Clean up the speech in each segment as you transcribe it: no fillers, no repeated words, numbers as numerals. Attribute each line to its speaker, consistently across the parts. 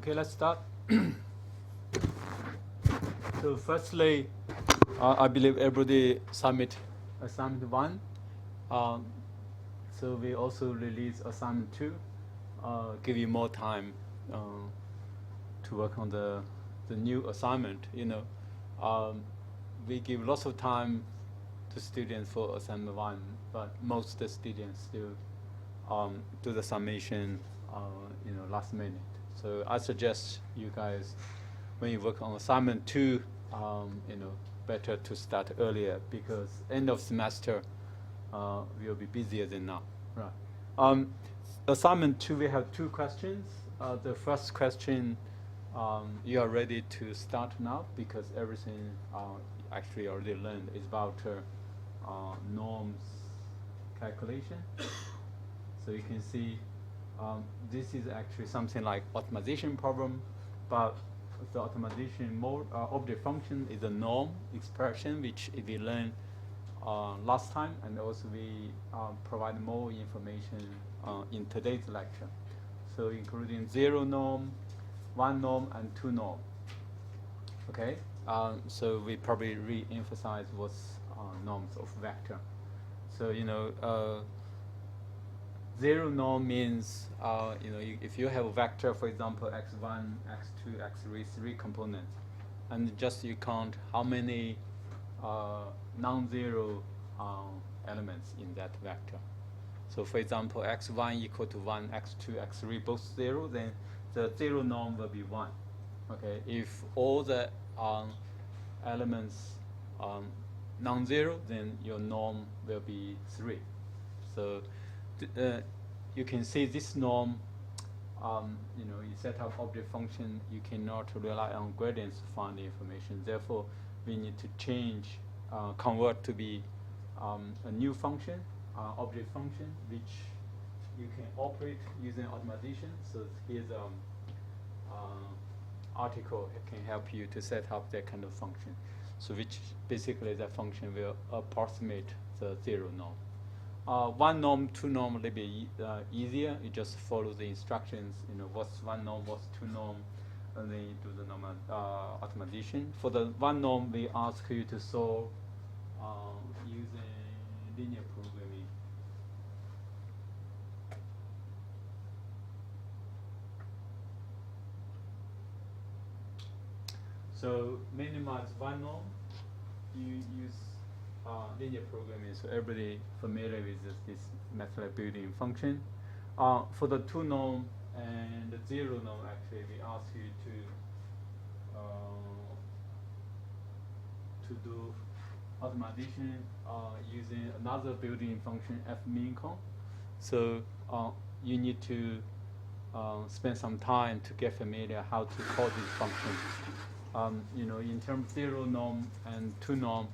Speaker 1: Okay, let's start. So firstly, I believe everybody submit assignment 1. Um, so we also release assignment 2, give you more time to work on the new assignment. We give lots of time to students for assignment 1, but most of the students still do the summation last minute. So I suggest you guys, when you work on assignment 2, better to start earlier, because end of semester we'll be busier than now. Right. Assignment 2, we have 2 questions. The first question, you are ready to start now, because everything actually already learned is about norms calculation. So you can see this is actually something like optimization problem, but the optimization mode object function is a norm expression which we learned last time, and also we provide more information in today's lecture. So including 0 norm, 1 norm, and 2 norm. Okay, so we probably re-emphasize what's norms of vector. So 0 norm means if you have a vector, for example, x1, x2, x3, 3 components, and just you count how many non-zero elements in that vector. So for example, x1 equal to 1, x2, x3 both 0, then the 0 norm will be 1. Okay, if all the elements non-zero, then your norm will be 3. So you can see this norm, you set up object function, you cannot rely on gradients to find the information. Therefore, we need to change, convert to be a new function, object function, which you can operate using optimization. So here's article that can help you to set up that kind of function. So which basically that function will approximate the 0 norm. 1 norm, 2 norm a little bit easier. You just follow the instructions. What's 1 norm, what's 2 norm, and then you do the normal optimization. For the 1 norm, we ask you to solve using linear programming. So minimize 1 norm, you use linear programming, so everybody familiar with this MATLAB building function. For the 2 norm and the 0 norm, actually, we ask you to do optimization using another building function, fmincon. So you need to spend some time to get familiar how to call this function. In terms of 0 norm and 2 norm,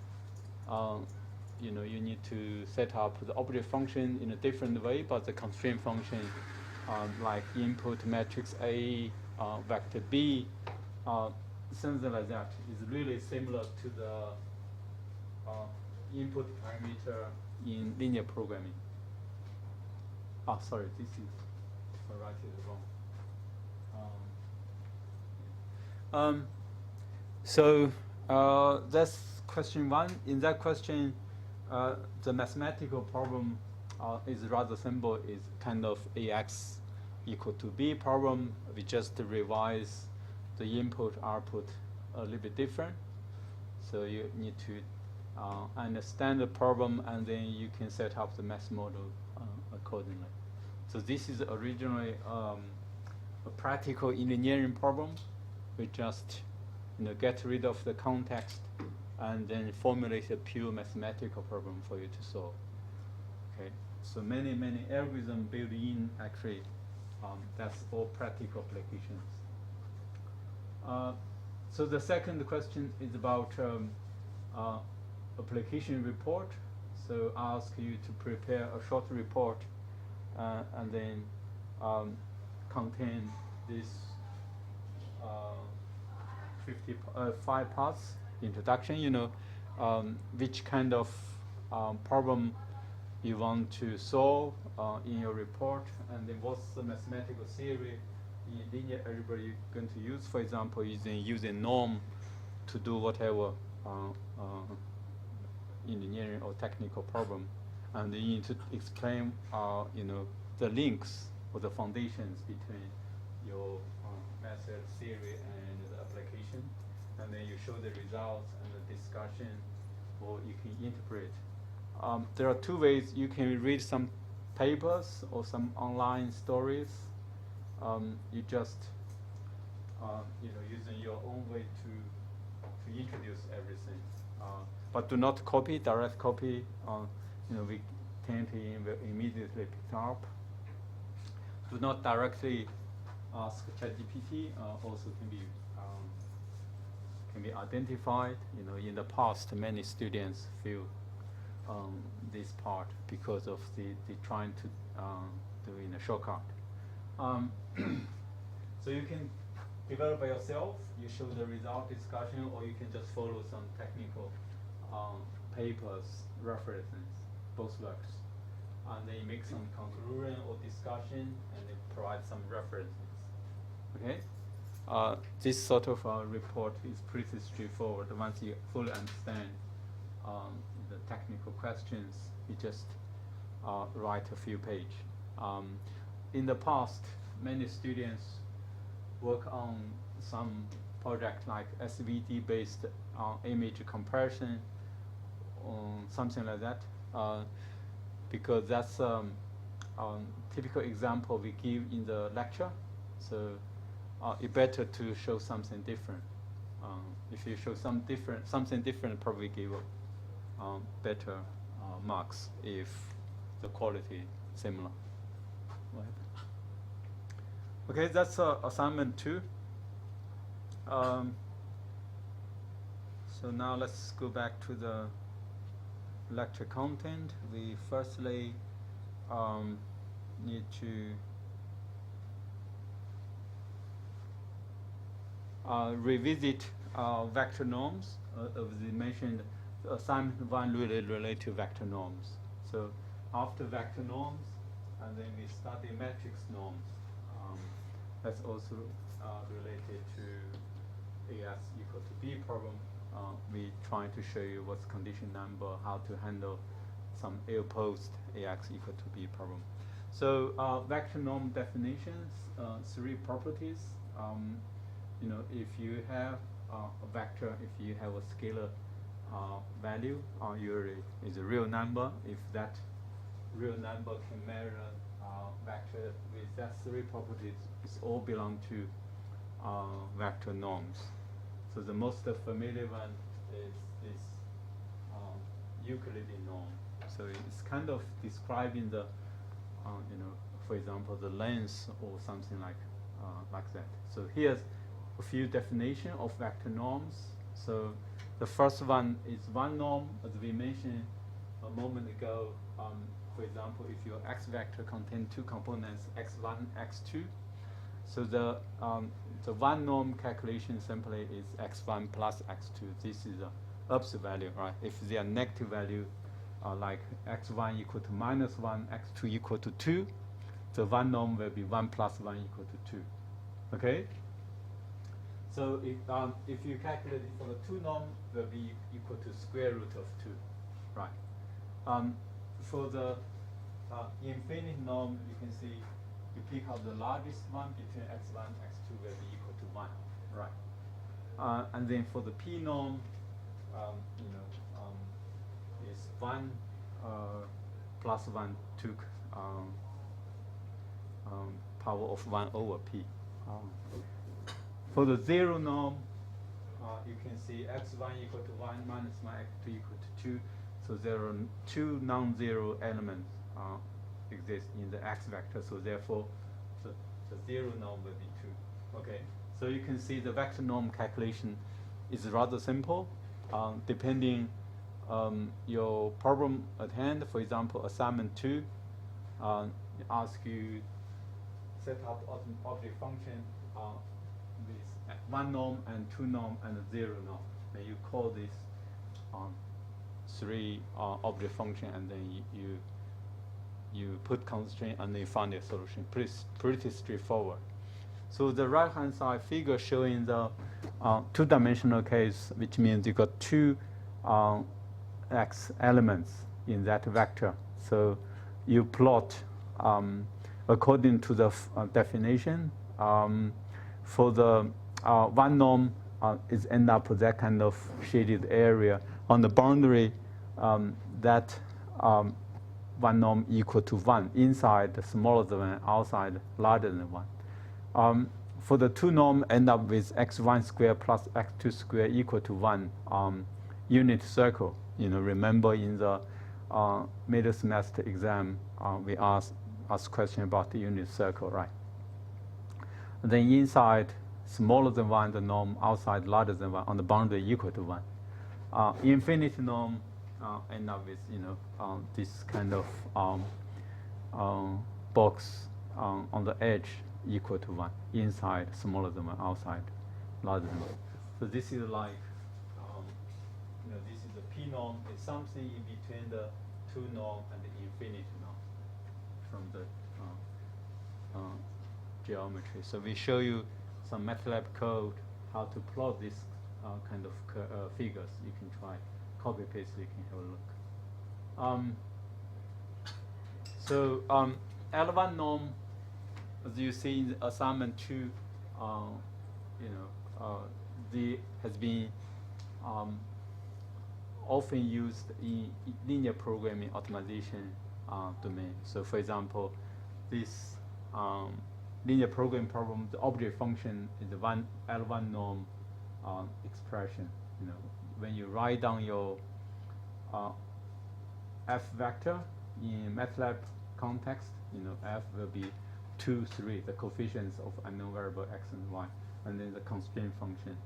Speaker 1: you need to set up the object function in a different way, but the constraint function, like input matrix A, vector B, something like that, is really similar to the input parameter in linear programming. Sorry, this is, I write it wrong. So that's question 1. In that question, the mathematical problem is rather simple. It's kind of AX equal to B problem. We just revise the input output a little bit different. So you need to understand the problem, and then you can set up the math model accordingly. So this is originally a practical engineering problem. We just get rid of the context and then formulate a pure mathematical problem for you to solve. Okay, so many algorithms built in, actually, that's all practical applications. So the second question is about application report. So I ask you to prepare a short report and then contain this 5 parts. Introduction, which kind of problem you want to solve in your report, and then what's the mathematical theory in linear algebra you're going to use, for example, using norm to do whatever engineering or technical problem, and you need to explain, the links or the foundations between your method, theory, and the application, and then you show the results and the discussion, or you can interpret. There are two ways you can read some papers or some online stories. You just, using your own way to introduce everything. But do not copy, direct copy. We tend to immediately pick it up. Do not directly ask ChatGPT. Also can be identified. In the past, many students feel this part because of the trying to do in a shortcut. So you can develop by yourself. You show the result discussion, or you can just follow some technical papers, references, both works. And then you make some conclusion or discussion, and then provide some references. Okay? This sort of report is pretty straightforward. Once you fully understand the technical questions, you just write a few pages. In the past, many students work on some project like SVD-based image comparison, something like that, because that's typical example we give in the lecture. So it's better to show something different. If you show something different, probably give better marks if the quality is similar. Okay, that's assignment 2. So now let's go back to the lecture content. We firstly need to revisit vector norms. As we mentioned, assignment 1 really related to vector norms. So after vector norms, and then we study matrix norms. That's also related to AX equal to B problem. We trying to show you what's condition number, how to handle some ill-posed AX equal to B problem. So vector norm definitions, 3 properties. If you have a vector, if you have a scalar value, usually is a real number. If that real number can measure vector with that 3 properties, it's all belong to vector norms. So the most familiar one is this Euclidean norm. So it's kind of describing the, for example, the length or something like that. So here's a few definitions of vector norms. So the first one is one norm, as we mentioned a moment ago. For example, if your x vector contains 2 components, x1, x2, so the one norm calculation simply is x1 plus x2. This is the absolute value, right? If they are negative value, like x1 equal to -1, x2 equal to 2, the one norm will be 1 plus 1 equal to 2. Okay? So if you calculate it for the 2 norm, it will be equal to square root of 2, right? For the infinite norm, you can see you pick up the largest one between x1 and x2 will be equal to 1, right? And then for the p norm, is 1 plus 1 took power of 1 over p. For the 0 norm, you can see x1 equal to 1 minus 1, x2 equal to 2. So there are 2 non-zero elements exist in the x vector. So therefore, the 0 norm will be 2. Okay. So you can see the vector norm calculation is rather simple, depending your problem at hand. For example, assignment 2 ask you set up object function with 1 norm and 2 norm and a 0 norm. And you call this 3 object function, and then you put constraint and then you find a solution. Pretty straightforward. So the right-hand side figure showing the two-dimensional case, which means you got two x elements in that vector. So you plot according to the definition. For the one norm is end up with that kind of shaded area on the boundary. That one norm equal to 1 inside smaller than 1, outside larger than 1. For the two norm, end up with x1 squared plus x2 squared equal to 1 unit circle. Remember in the middle semester exam, we asked question about the unit circle, right? And then inside smaller than 1, the norm, outside larger than 1, on the boundary equal to 1. Infinite norm end up with this kind of box on the edge equal to 1, inside smaller than 1, outside larger than 1. So this is like this is the p norm. It's something in between the two norm and the infinite norm from the geometry. So we show you some MATLAB code how to plot this kind of figures. You can try copy paste. You can have a look. L1 norm, as you see in assignment 2, has been often used in linear programming optimization domain. So, for example, this linear programming problem, the object function is the L1 norm expression. When you write down your f vector in MATLAB context, f will be 2, 3, the coefficients of unknown variable x and y, and then the constraint function.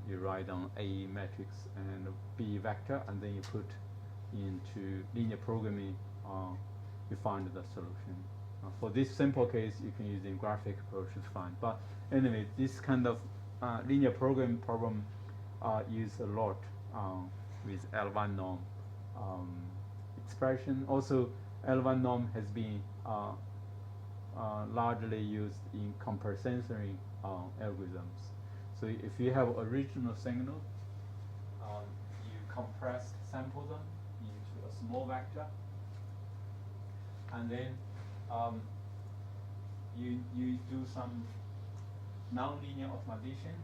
Speaker 1: You write down A matrix and B vector, and then you put into linear programming, you find the solution. For this simple case, you can use the graphic approach, it's fine. But anyway, this kind of linear programming problem used a lot with L1 norm expression. Also, L1 norm has been largely used in compensatory algorithms. So if you have original signal, you compress sample them into a small vector, and then you do some nonlinear optimization.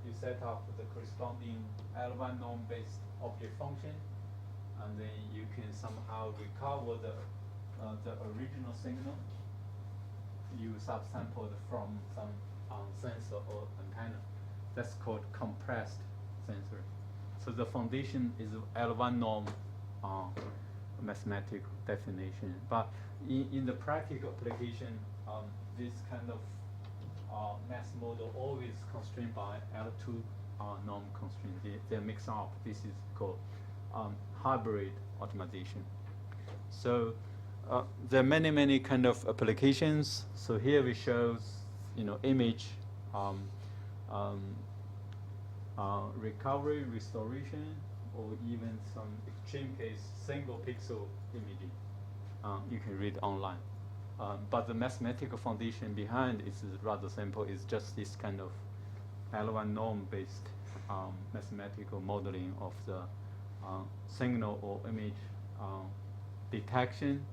Speaker 1: You set up the corresponding L1 norm-based object function, and then you can somehow recover the original signal you subsampled from some sensor or antenna. That's called compressed sensory. So the foundation is L1 norm mathematical definition. But in the practical application, this kind of math model always constrained by L2 norm constraint. They mix up. This is called hybrid optimization. So there are many kind of applications. So here we show image recovery, restoration, or even some extreme case single pixel imaging. You can read online. But the mathematical foundation behind is rather simple. It's just this kind of L1 norm-based mathematical modeling of the signal or image detection,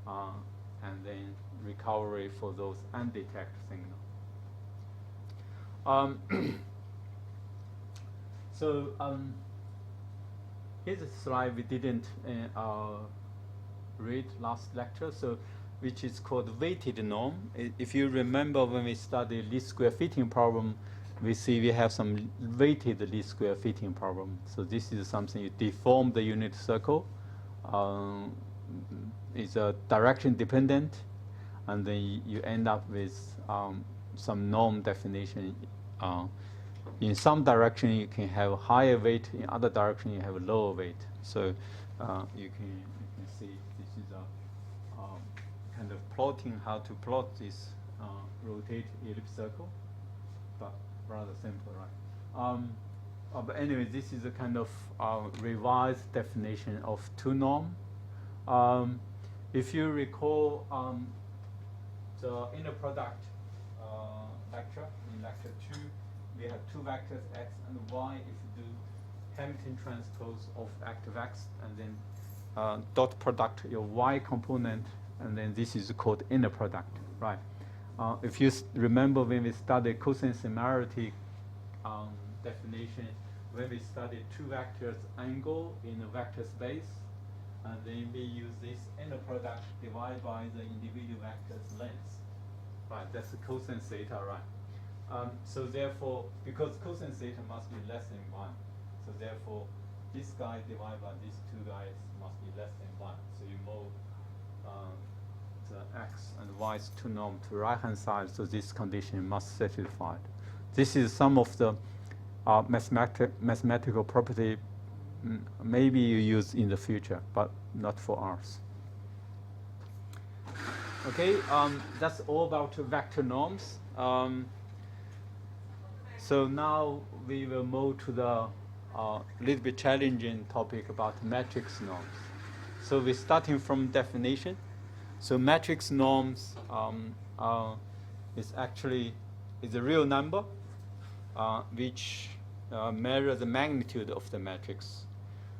Speaker 1: and then recovery for those undetected signals. Here's a slide we didn't read last lecture, which is called weighted norm. If you remember when we studied least square fitting problem, we see we have some weighted least square fitting problem. So this is something you deform the unit circle. It's a direction dependent, and then you end up with some norm definition. In some direction you can have a higher weight, in other direction you have a lower weight. So you can see this is a kind of plotting how to plot this rotate ellipse circle, but rather simple, right? But anyway, this is a kind of revised definition of two norm. If you recall, the inner product lecture. In lecture 2, we have two vectors x and y. If you do Hamilton transpose of active x and then dot product your y component, and then this is called inner product, right? If you remember when we studied cosine similarity definition, when we studied two vectors angle in a vector space, and then we use this inner product divided by the individual vector's length. Right, that's the cosine theta, right? So therefore, because cosine theta must be less than 1, so therefore this guy divided by these two guys must be less than 1. So you move the x and y's two norm to right hand side, so this condition must satisfied. This is some of the mathematical property maybe you use in the future, but not for ours. Okay, that's all about vector norms. So now we will move to the little bit challenging topic about matrix norms. So we're starting from definition. So matrix norms is a real number which measure the magnitude of the matrix.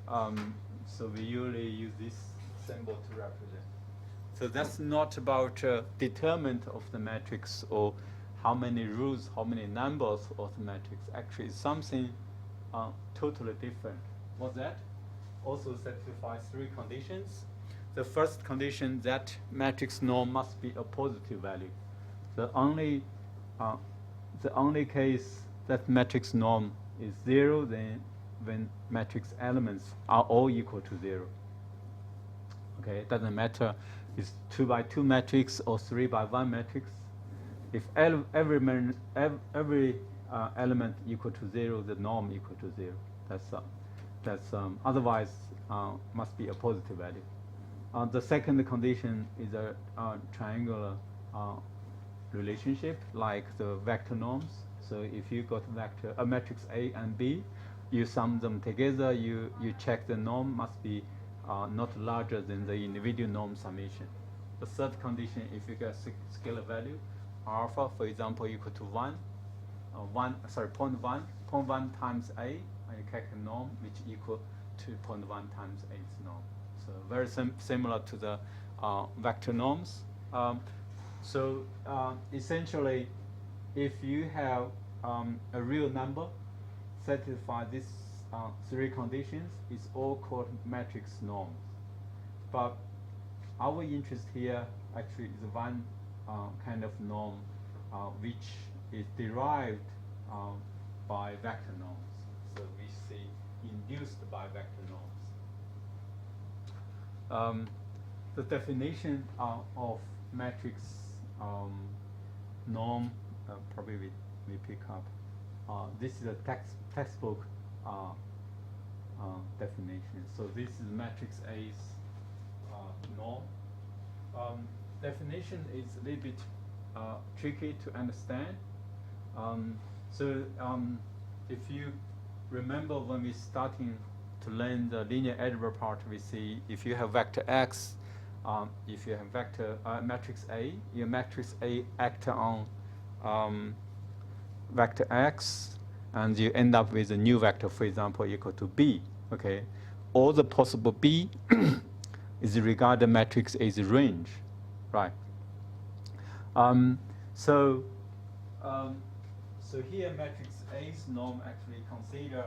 Speaker 1: So we usually use this symbol to represent. So that's not about determinant of the matrix or how many rows, how many numbers of the matrix. Actually, it's something totally different. What's that? Also satisfies three conditions. The first condition, that matrix norm must be a positive value. The only case that matrix norm is 0, then when matrix elements are all equal to 0. Okay, it doesn't matter it's 2 by 2 matrix or 3 by 1 matrix. If every element equal to 0, the norm equal to 0. That's otherwise must be a positive value. The second condition is a triangular relationship, like the vector norms. So if you got a matrix A and B, you sum them together, you check the norm must be not larger than the individual norm summation. The third condition, if you get scalar value, alpha, for example, equal to 0.1 times A, and you calculate norm, which equal to 0.1 times A's norm. So very similar to the vector norms. Essentially, if you have a real number satisfy these three conditions, it's all called matrix norms. But our interest here actually is one kind of norm which is derived by vector norms. So we say induced by vector norms. The definition of matrix norm probably we pick up. This is a textbook definition. So this is matrix A's norm. Definition is a little bit tricky to understand. If you remember when we starting to learn the linear algebra part, we see if you have vector x, if you have vector matrix A, your matrix A act on vector x, and you end up with a new vector, for example, equal to B. Okay, all the possible B is regard the matrix as a range, right? So here matrix A's norm actually consider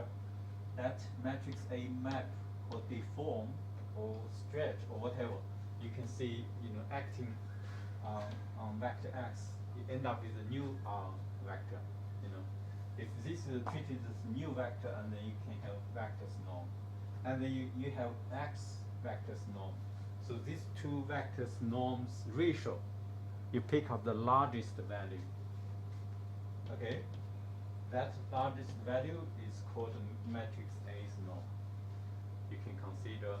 Speaker 1: that matrix A map or deform or stretch or whatever. You can see, acting on vector x, you end up with a new vector. If this is treated as a new vector, and then you can have vectors norm, and then you have x vectors norm. So these two vectors norms ratio, you pick up the largest value. Okay, that largest value is called matrix A's norm. You can consider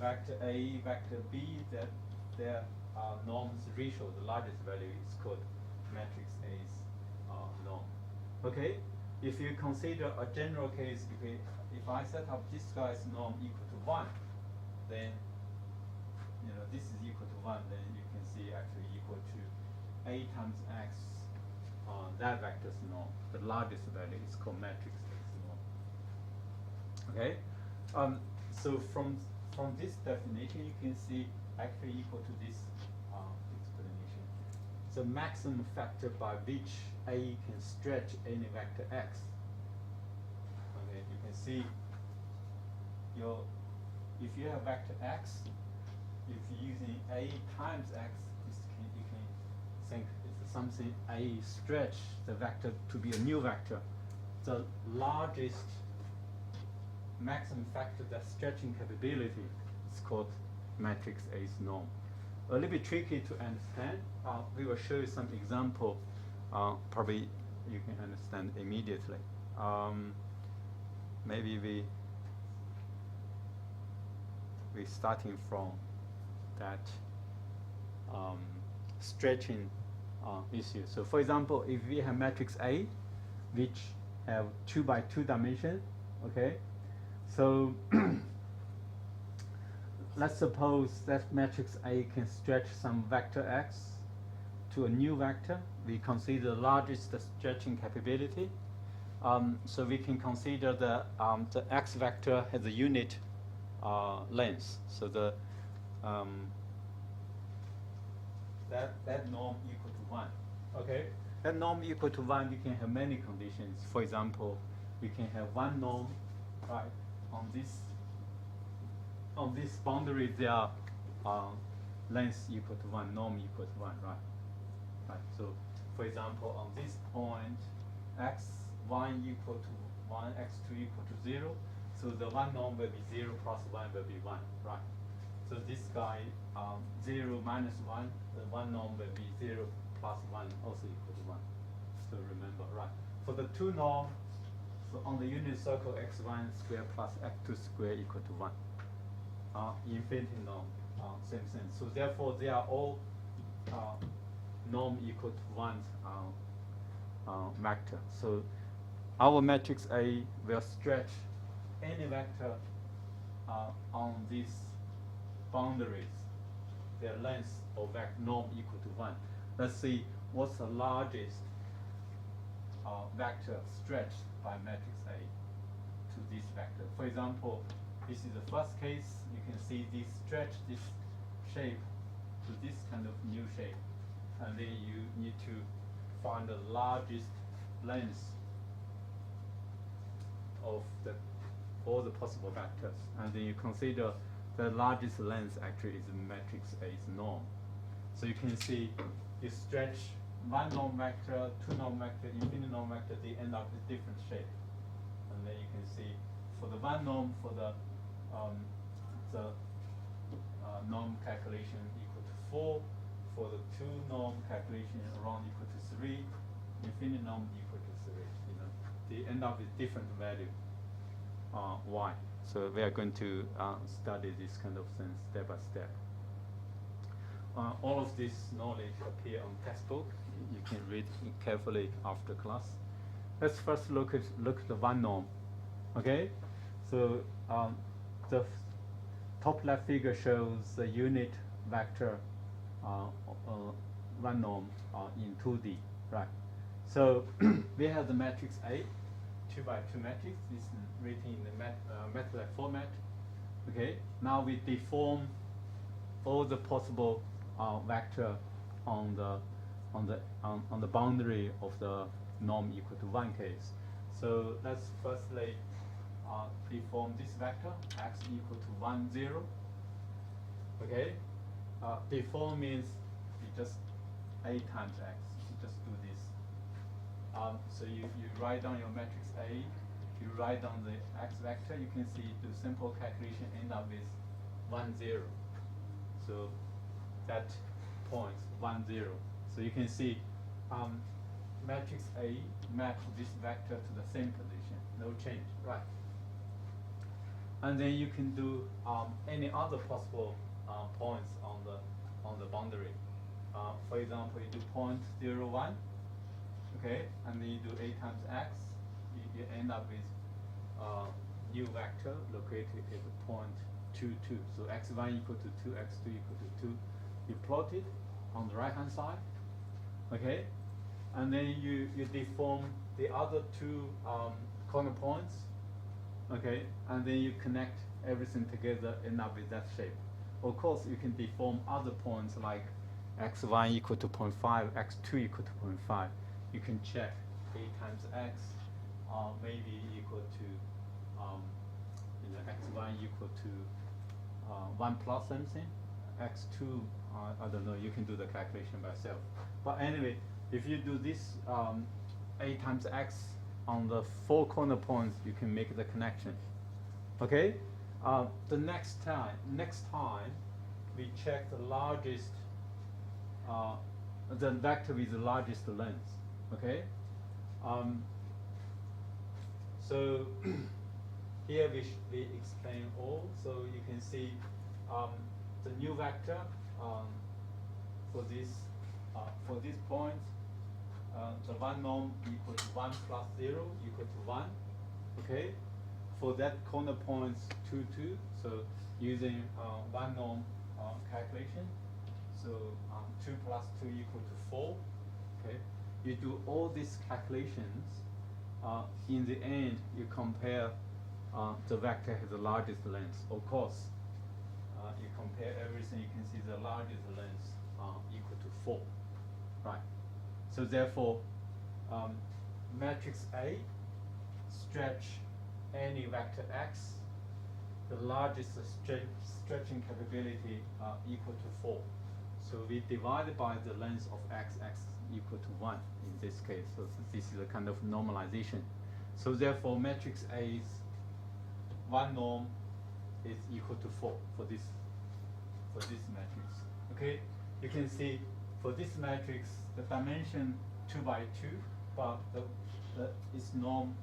Speaker 1: vector A, vector B, that their norms ratio, the largest value is called matrix A's norm. Okay, if you consider a general case, if I set up this guy's norm equal to 1, then this is equal to 1, then you can see actually equal to A times x that vector's norm. The largest value is called matrix A's norm. Okay, so from this definition, you can see actually equal to this explanation. The maximum factor by which A can stretch any vector X. Okay, you can see if you have vector X, if you're using A times X, you can think it's something A stretch the vector to be a new vector. The largest maximum factor, that stretching capability, is called matrix A's norm. A little bit tricky to understand. We will show you some example. Probably you can understand immediately. Maybe we starting from that stretching issue. So for example, if we have matrix A, which have 2 by 2 dimension, okay? So let's suppose that matrix A can stretch some vector X to a new vector. We consider the largest stretching capability. So we can consider the X vector has a unit length. So the that norm equal to 1. Okay, that norm equal to 1. We can have many conditions. For example, we can have one norm, right? On this boundary, there are length equal to 1, norm equal to 1, right? Right. So, for example, on this point, x1 equal to 1, x2 equal to 0. So the one norm will be 0 plus 1 will be 1, right? So this guy, 0 minus 1, the one norm will be 0 plus 1 also equal to 1. So remember, right? For the two norm, so on the unit circle, x1 square plus x2 square equal to 1. Infinity norm, same thing. So therefore, they are all norm equal to 1 vector. So our matrix A will stretch any vector on these boundaries, their length of norm equal to 1. Let's see what's the largest vector stretched by matrix A to this vector. For example, this is the first case. You can see this stretch this shape to this kind of new shape, and then you need to find the largest length of all the possible vectors, and then you consider the largest length actually is matrix A's norm. So you can see you stretch one norm vector, two norm vector, infinite norm vector, they end up with different shape. And then you can see for the one norm, for the norm calculation equal to 4, for the two norm calculation around equal to 3, infinite norm equal to 3. You know, they end up with different value. Why? So we are going to study this kind of things step by step. All of this knowledge appear on textbook. You can read it carefully after class. Let's first look at the one norm. Okay, so the top left figure shows the unit vector one norm in 2D, right? So we have the matrix A, 2 by 2 matrix. This is written in the MATLAB format. Okay, now we deform all the possible vector on the boundary of the norm equal to 1 case. So let's firstly deform this vector x equal to 1, 0. Okay, deform means you just A times x. You just do this. So you write down your matrix A, you write down the x vector, you can see the simple calculation end up with 1, 0. So that point 1, 0. So you can see matrix A maps this vector to the same position, no change, right? And then you can do any other possible points on the boundary. For example, you do point 0, 1. Okay, and then you do A times x, you end up with new vector located at the point 2, 2. So x1 equal to 2, x2 equal to 2. You plot it on the right hand side. Okay, and then you deform the other two corner points, okay, and then you connect everything together, end up with that shape. Of course, you can deform other points like x1 equal to 0.5, x2 equal to 0.5. You can check a times x maybe equal to x1 equal to 1 plus something, x2, I don't know, you can do the calculation by yourself. But anyway, if you do this a times x on the 4 corner points, you can make the connection. Okay? The next time we check the largest, the vector with the largest length. Okay? So here we explain all. So you can see the new vector for this point, the 1 norm equal to 1 plus 0 equal to 1. Okay, for that corner points 2, 2. So using 1 norm calculation. So 2 plus 2 equal to 4. Okay, you do all these calculations. In the end, you compare the vector has the largest length. Of course, you compare everything. You can see the largest length equal to 4. Right. So therefore, matrix A stretch any vector x, the largest stretching capability equal to 4. So we divide by the length of x equal to 1 in this case. So this is a kind of normalization. So therefore, matrix A's 1 norm is equal to 4 for this matrix. Okay, you can see for this matrix the dimension 2 by 2, but its norm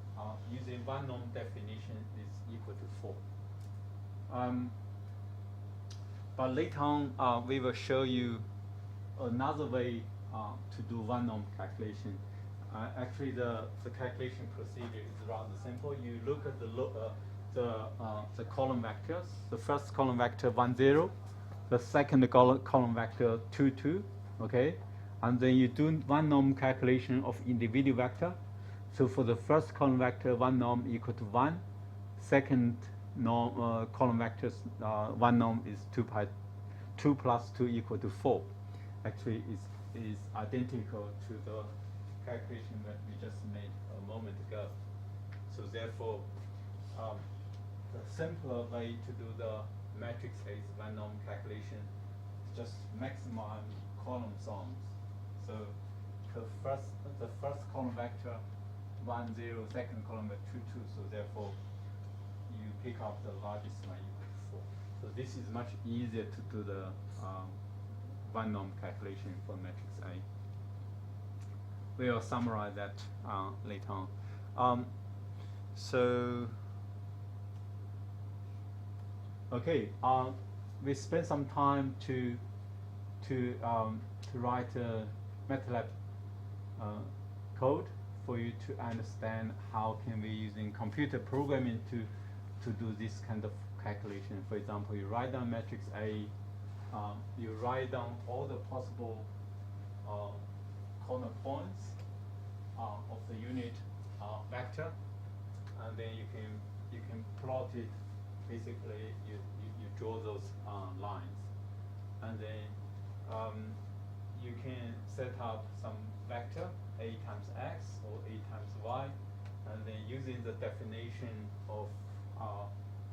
Speaker 1: using 1 norm definition is equal to 4. But later on, we will show you another way to do 1 norm calculation. Actually, the calculation procedure is rather simple. You look at the column vectors. The first column vector 1, 0. The second column vector 2, 2. Okay, and then you do 1 norm calculation of individual vector. So for the first column vector, 1 norm equal to 1. Second norm column vectors 1 norm is 2 plus 2 equal to 4. Actually, is identical to the calculation that we just made a moment ago. So therefore, the simpler way to do the matrix A's 1 norm calculation is just maximize column sums. So the first column vector 1, 0, second column vector 2, 2. So therefore, you pick up the largest one equal to 4. So this is much easier to do the 1 norm calculation for matrix A. We will summarize that later on. Okay, we spent some time to write a MATLAB code for you to understand how can we using computer programming to do this kind of calculation. For example, you write down matrix A, you write down all the possible corner points of the unit vector, and then you can plot it. Basically, you draw those lines, and then you can set up some vector a times x or a times y, and then using the definition of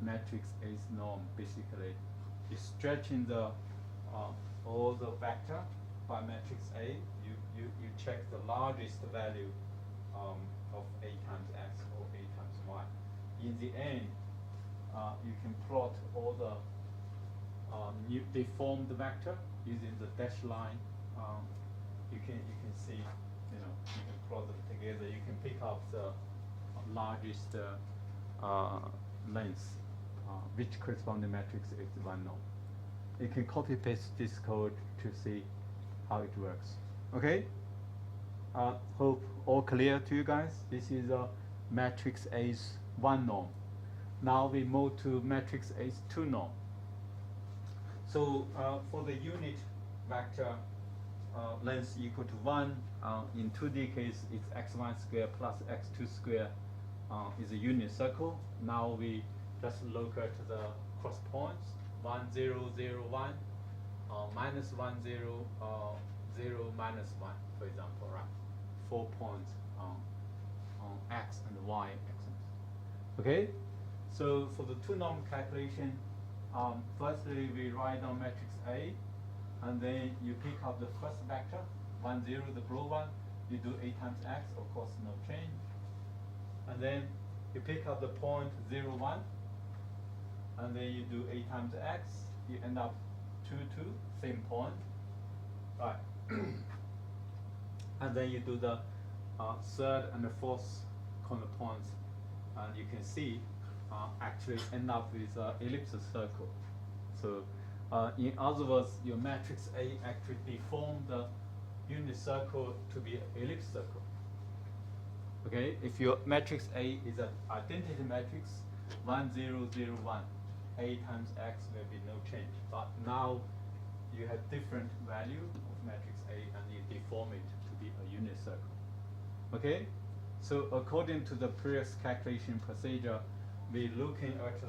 Speaker 1: matrix A's norm, basically, is stretching the all the vector by matrix A. You check the largest value of a times x or a times y. In the end, you can plot all the deformed vector using the dashed line. You can see, you can plot them together. You can pick up the largest length, which corresponding matrix is 1 norm. You can copy paste this code to see how it works. Okay. Hope all clear to you guys. This is a matrix A's 1 norm. Now we move to matrix A's 2 norm. So for the unit vector length equal to 1. In 2D case, it's x1 square plus x2 square is a unit circle. Now we just look at the cross points, 1, 0, 0, 1, minus 1, 0, 0, minus 1, for example, right? 4 points on x and y axis. Okay? So for the two-norm calculation, firstly we write down matrix A, and then you pick up the first vector, 1, 0, the blue one, you do A times x, of course no change. And then you pick up the point 0, 1, and then you do A times x, you end up 2, 2, same point, right? And then you do the third and the fourth corner points, and you can see actually end up with elliptic circle. So in other words, your matrix A actually deformed the unit circle to be an ellipse circle. Okay, if your matrix A is an identity matrix, 1, 0, 0, 1, A times x will be no change. But now you have different value of matrix A and you deform it to be a unit circle. Okay, so according to the previous calculation procedure, we're looking at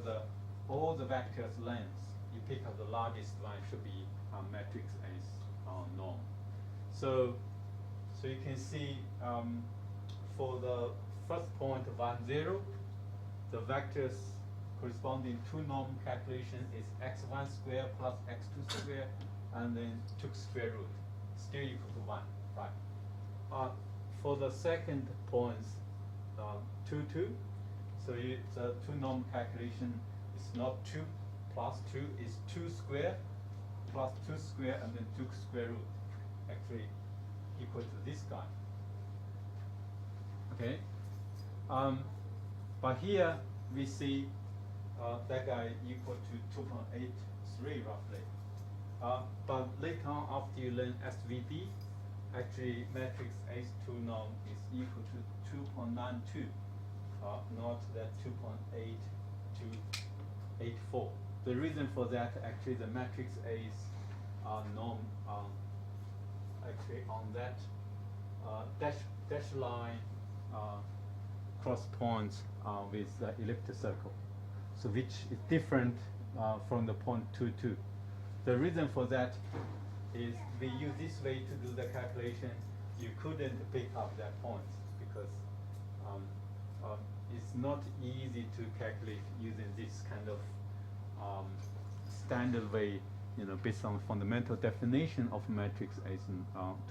Speaker 1: all the vectors' lengths. You pick up the largest one should be matrix A's norm. So you can see for the first point 1, 0, the vectors corresponding to norm calculation is x1 square plus x2 square, and then took square root, still equal to 1, right? For the second points, 2, 2, so the two norm calculation is not 2 plus 2, is 2 square plus 2 square, and then took square root, actually equal to this guy. Okay, but here we see that guy equal to 2.83 roughly. But later on, after you learn SVD, actually matrix H2 norm is equal to 2.92, not that 2.8284. The reason for that, actually, the matrix A's norm actually on that dash line cross points with the elliptic circle, so which is different from the point 2, 2. The reason for that is we use this way to do the calculation. You couldn't pick up that point because it's not easy to calculate using this kind of standard way, based on fundamental definition of matrix A's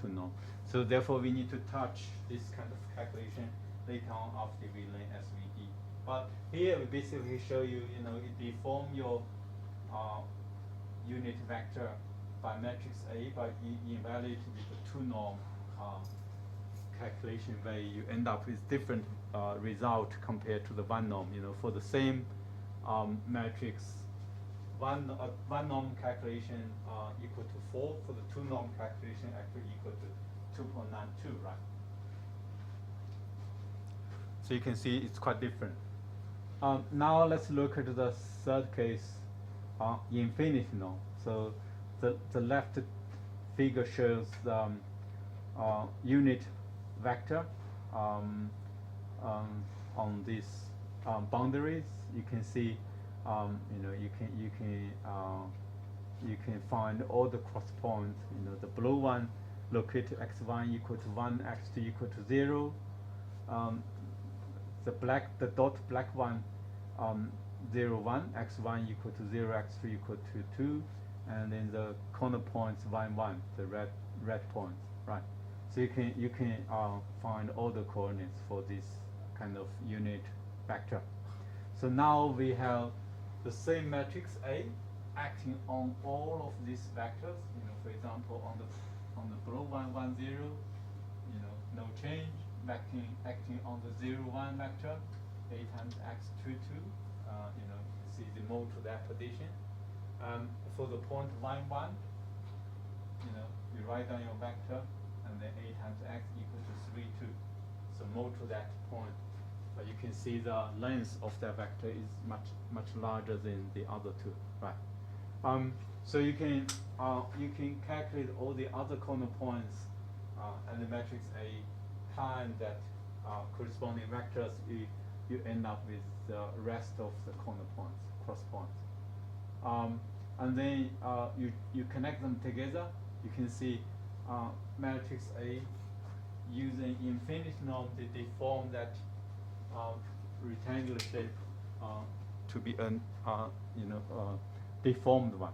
Speaker 1: to norm. So therefore, we need to touch this kind of calculation later on after we learn SVD. But here we basically show you, it deform your unit vector by matrix A, but evaluate with the two norm calculation where you end up with different result compared to the one norm. For the same matrix, one norm calculation equal to 4. For the two norm calculation, actually equal to 2.92, right? So you can see it's quite different. Now let's look at the third case, infinity norm. So the left figure shows the unit vector on these boundaries. You can see, you can find all the cross points. The blue one located x1 equal to 1, x2 equal to 0. The dot black one, 0, 1, x1 equal to 0, x3 equal to 2, and then the corner points 1, 1, the red points, right? So you can find all the coordinates for this kind of unit vector. So now we have the same matrix A acting on all of these vectors. For example, on the blue one, 1, 0, no change. Acting on the 0, 1 vector, A times x 2, 2. You see the move to that position. For the point 1, 1, you write down your vector, and then A times x equal to 3, 2. So move to that point. But you can see the length of that vector is much larger than the other two, right? So you can calculate all the other corner points and the matrix A times that corresponding vectors. You end up with the rest of the corner points, cross points. And then you connect them together. You can see matrix A using infinity norm to deform that rectangular shape to be an deformed one.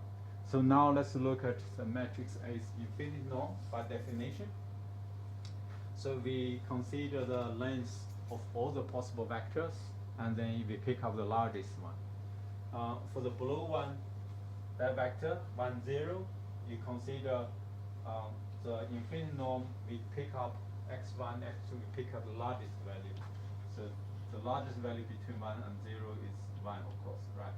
Speaker 1: So now let's look at the matrix A's infinity norm by definition. So we consider the length of all the possible vectors, and then we pick up the largest one. For the blue one, that vector 1, 0, you consider the infinity norm. We pick up x1, x2. We pick up the largest value. So the largest value between 1 and 0 is 1, of course, right?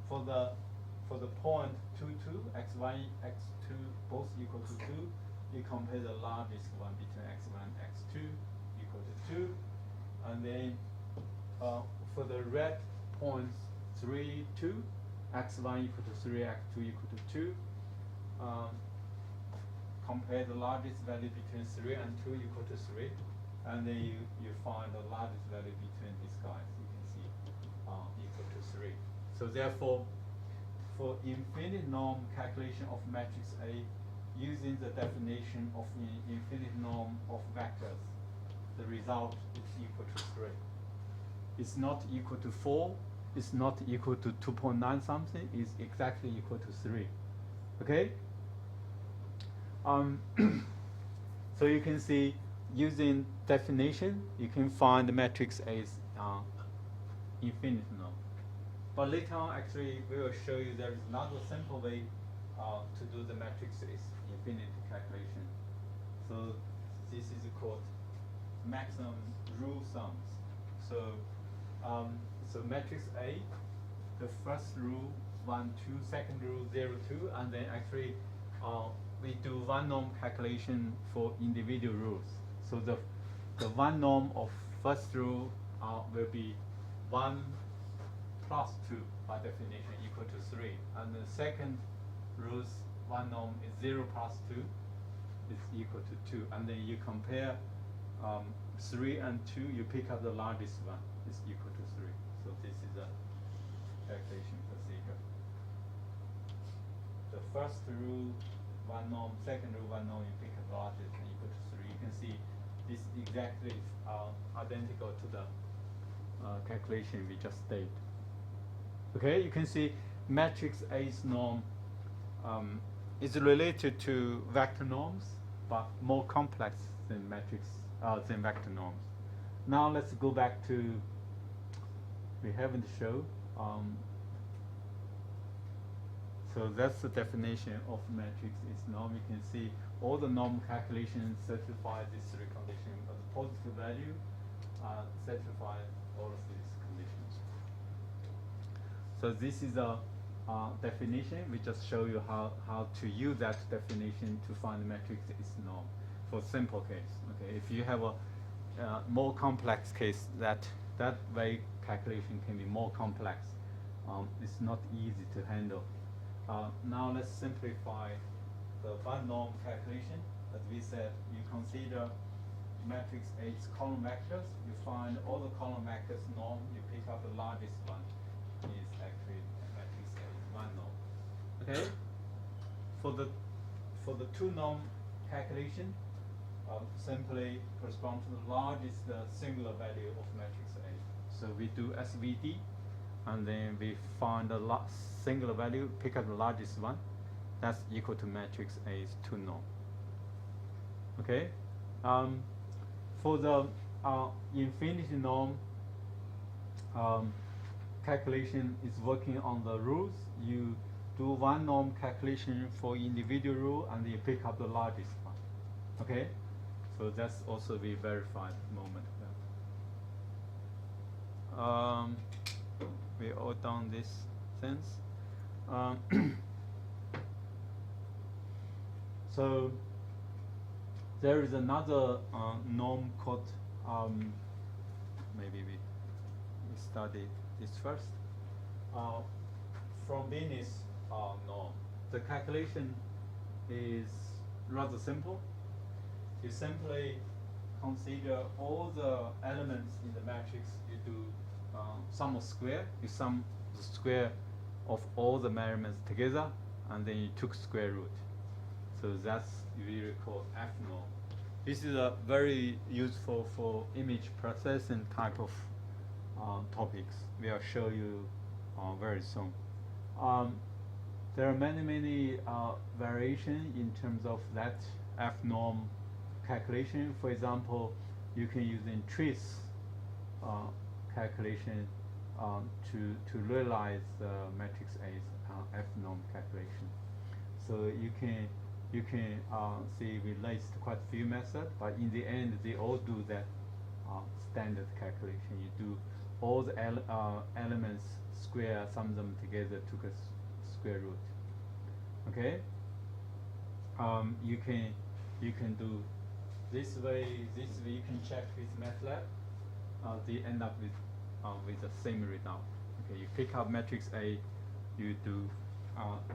Speaker 1: For the point 2, 2, x1, x2 both equal to 2, you compare the largest one between x1 and x2 equal to 2. And then for the red points 3, 2, x1 equal to 3, x2 equal to 2. Compare the largest value between 3 and 2 equal to 3. And then you find the largest value between these guys. You can see equal to 3. So therefore, for infinite norm calculation of matrix A, using the definition of the infinite norm of vectors, the result is equal to 3. It's not equal to 4. It's not equal to 2.9 something. It's exactly equal to 3. Okay? So you can see, using definition, you can find the matrix A's infinite norm. But later on, actually, we will show you there is another simple way to do the matrix A's infinity calculation. So this is called maximum rule sums. So so matrix A, the first rule 1, 2, second rule 0, 2, and then actually we do one norm calculation for individual rules. So the one norm of first rule will be 1 plus 2 by definition equal to 3, and the second rule's one norm is 0 plus 2 is equal to 2, and then you compare 3 and 2, you pick up the largest one is equal to 3. So this is a calculation procedure. The first rule, one norm, second rule, one norm, you pick up the largest and equal to 3. You can see this exactly is identical to the calculation we just did. Okay, you can see matrix A's norm is related to vector norms, but more complex than than vector norms. Now let's go back to, we haven't shown. So that's the definition of matrix A's norm. You can see all the norm calculations satisfy these three conditions. The positive value satisfy all of these conditions. So this is a definition. We just show you how to use that definition to find the matrix A's norm for simple case. Okay, if you have a more complex case, that way calculation can be more complex. It's not easy to handle. Now let's simplify the one norm calculation. As we said, you consider matrix A's column vectors. You find all the column vectors norm. You pick up the largest one. Is actually matrix A's one norm. Okay. For the two norm calculation, simply correspond to the largest singular value of matrix A. So we do SVD, and then we find the singular value, pick up the largest one. That's equal to matrix A's two norm. Okay. For the infinity norm calculation is working on the rules. You do one norm calculation for individual rule, and you pick up the largest one. Okay. So that's also the verified moment. We all done this things. So there is another norm called, maybe we study this first. From Frobenius norm. The calculation is rather simple. You simply consider all the elements in the matrix. You do sum of square. You sum the square of all the measurements together, and then you took square root. So that's we call F norm. This is very useful for image processing type of topics. We'll show you very soon. There are many variations in terms of that F norm calculation. For example, you can use in trace calculation to realize the matrix A's F norm calculation. So you can see we list quite a few methods, but in the end they all do that standard calculation. You do all the elements square, sum them together, took a square root. Okay. You can do this way. You can check with MATLAB. They end up with the same result. Okay. You pick up matrix A. You do.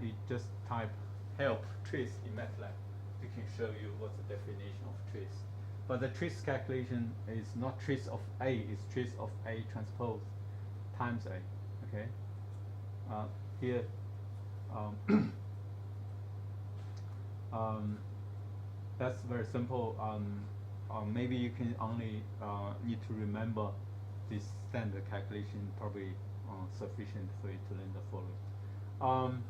Speaker 1: You just type help trace in MATLAB. It can show you what's the definition of trace. But the trace calculation is not trace of A. It's trace of A transpose times A. Okay. Here. That's very simple. Maybe you can only need to remember this standard calculation, probably sufficient for you to learn the following.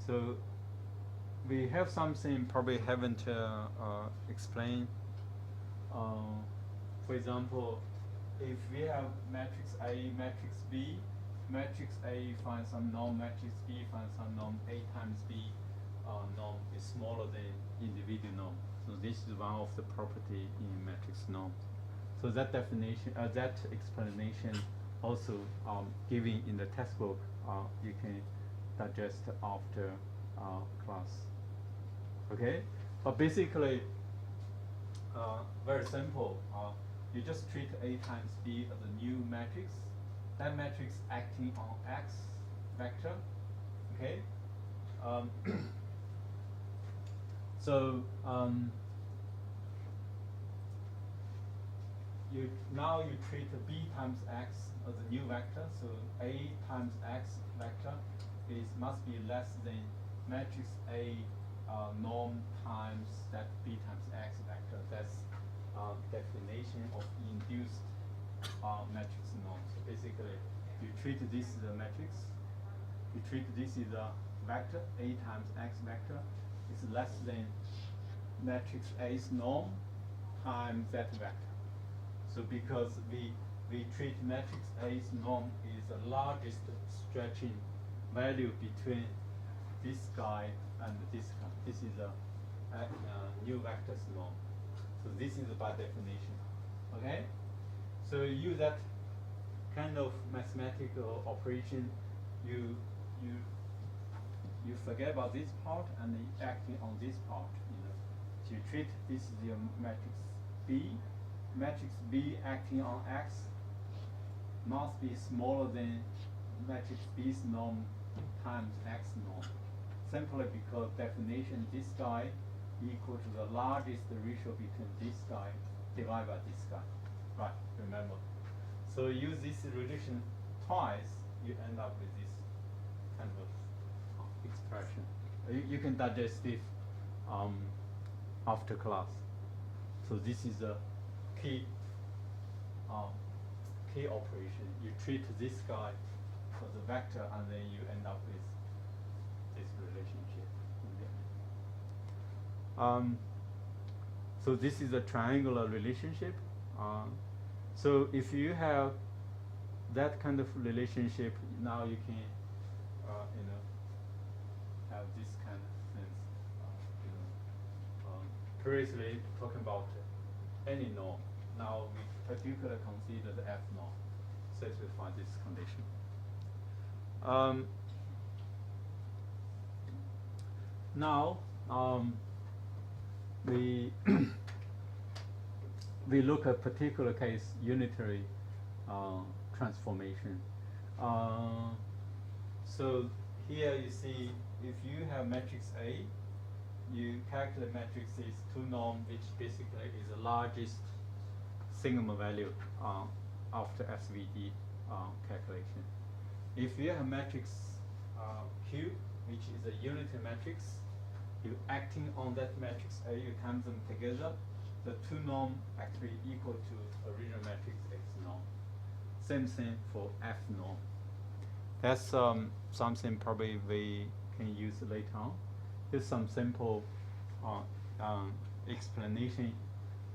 Speaker 1: So we have something probably haven't explained. For example, if we have matrix A, matrix B, matrix A finds some norm, matrix B finds some norm, A times B norm is smaller than individual norm. So this is one of the property in matrix norm. So that definition, that explanation also given in the textbook, you can digest after class. Okay, but basically, very simple. You just treat A times B as a new matrix. That matrix acting on X vector. Okay. So now you treat B times X as a new vector. So A times X vector must be less than matrix A norm times that B times X vector. That's definition of induced matrix norm. So basically, you treat this as a matrix. You treat this as a vector, A times X vector. It's less than matrix A's norm times that vector. So because we treat matrix A's norm is the largest stretching value between this guy and this guy. This is a new vector's norm. So this is by definition. Okay? So you use that kind of mathematical operation, you forget about this part and acting on this part. So you treat this as your matrix B. Matrix B acting on X must be smaller than matrix B's norm times X norm. Simply because definition this guy equal to the largest ratio between this guy divided by this guy. Right, remember. So use this relation twice, you end up with this kind of expression. You can digest it after class. So this is a key operation. You treat this guy as a vector and then you end up with this relationship. So this is a triangular relationship. So if you have that kind of relationship, now you can, have this kind of things. Previously talking about any norm. Now we particularly consider the F norm. Satisfy this condition. Now we look at particular case unitary transformation. So here you see if you have matrix A, you calculate matrix is 2 norm, which basically is the largest sigma value after SVD calculation. If you have matrix Q, which is a unitary matrix, you acting on that matrix A, you count them together, the 2 norm actually equal to original matrix X norm. Same thing for F norm. That's something probably we can use later on. Here's some simple explanation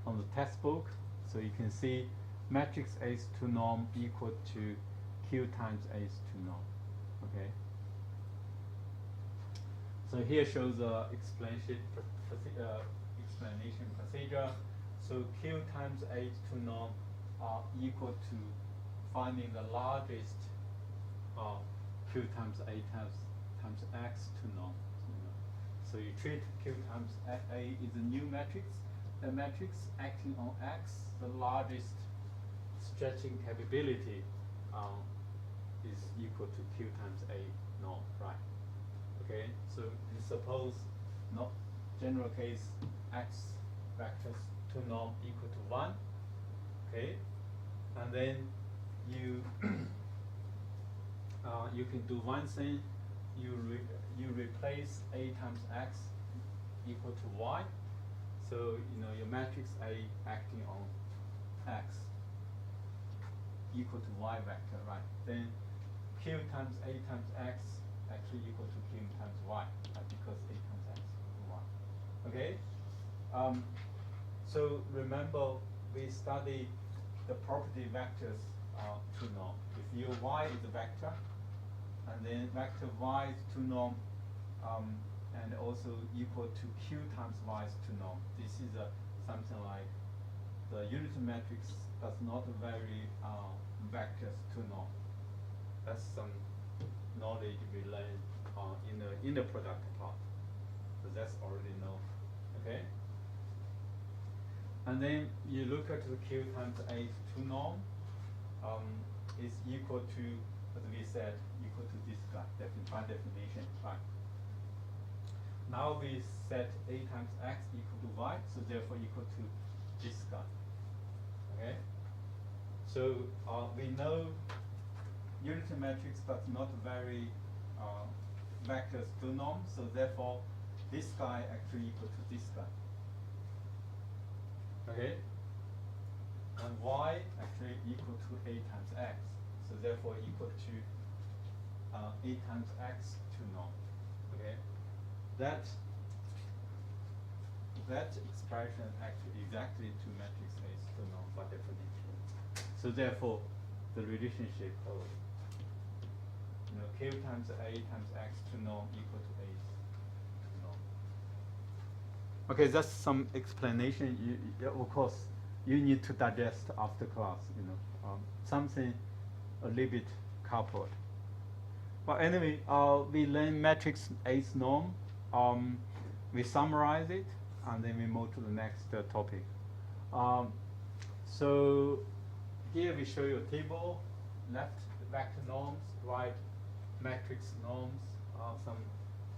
Speaker 1: on the textbook. So you can see matrix A2 norm equal to Q times A2 norm. Okay. So here shows the explanation procedure. So Q times H2 norm are equal to finding the largest Q times A times X2 norm. So you treat Q times A is a new matrix. The matrix acting on X, the largest stretching capability is equal to Q times A norm, right? Okay, so you suppose general case X vectors 2 norm equal to 1, okay, and then you you can do one thing, you replace A times X equal to Y, so your matrix A acting on X equal to Y vector, right? Then Q times A times X actually equal to Q times Y, right? Because A times X is Y. Okay? So remember, we studied the property vectors 2 norm. If your Y is a vector, and then vector Y is 2 norm, and also equal to Q times Y is 2 norm. This is something like the unity matrix does not vary vectors 2 norm. That's some knowledge we learned in the product part. So that's already known. Okay? And then you look at the Q times A2 norm is equal to, as we said, equal to this guy, by definition, right? Now we set A times X equal to Y, so therefore equal to this guy. Okay? So we know unity matrix does not vary vectors 2 norm, so therefore this guy actually equal to this guy. Okay? And Y actually equal to A times X, so therefore equal to A times X 2 norm. Okay? That expression actually exactly to matrix A is 2 norm by definition. So therefore the relationship of Q times A times X 2 norm equal to A 2 norm. Okay, that's some explanation. Of course, you need to digest after class. Something a little bit coupled. But anyway, we learn matrix A's norm. We summarize it, and then we move to the next topic. So here we show you a table. Left vector norms, right matrix norms. Some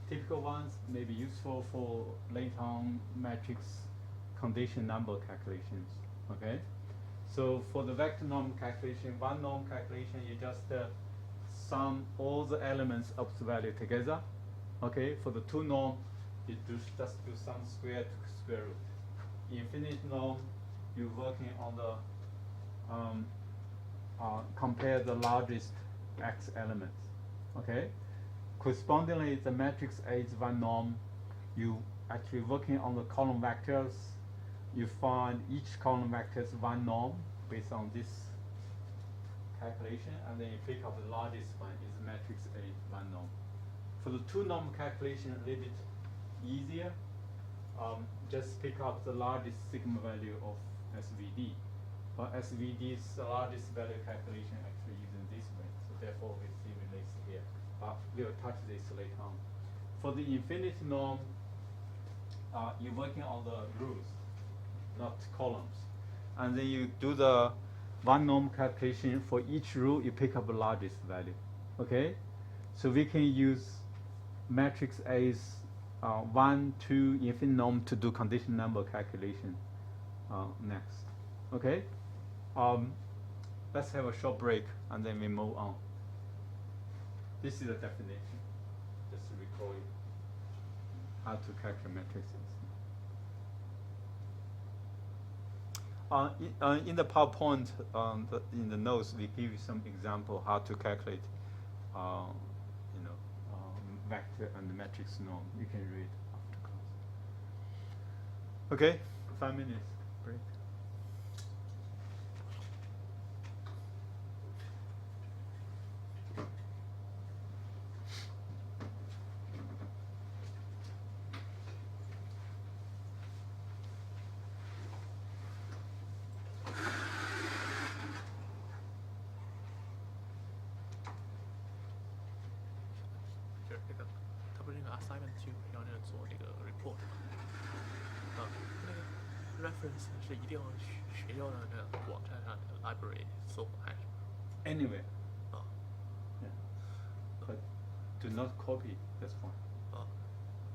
Speaker 1: typical ones may be useful for later on matrix condition number calculations. Okay, so for the vector norm calculation, one norm calculation, you just sum all the elements of the value together. Okay, for the 2 norm, you just do some square to square root. Infinite norm, you're working on the compare the largest X elements. Okay, correspondingly, the matrix A is 1 norm. You actually working on the column vectors. You find each column vector is 1 norm based on this calculation, and then you pick up the largest one is matrix A 1 norm. For the 2 norm calculation, a little bit easier. Just pick up the largest sigma value of SVD. But SVD's largest value calculation actually using this way, so therefore we see relates here. But we'll touch this later on. For the infinity norm, you're working on the rows, not columns. and then you do the one norm calculation for each rule. You pick up the largest value. Okay, so we can use matrix A's 1, 2, infinite norm to do condition number calculation next. Okay, let's have a short break and then we move on. This is the definition. Just to recall it. How to calculate matrices. In the PowerPoint, in the notes, we give you some example how to calculate, vector and matrix norm. You can read after class. Okay, 5 minutes break.
Speaker 2: reference 是一定要学校的那个网站上的 library 搜还是
Speaker 1: Anyway.
Speaker 2: 啊
Speaker 1: Yeah. But do not copy. That's fine.
Speaker 2: 啊？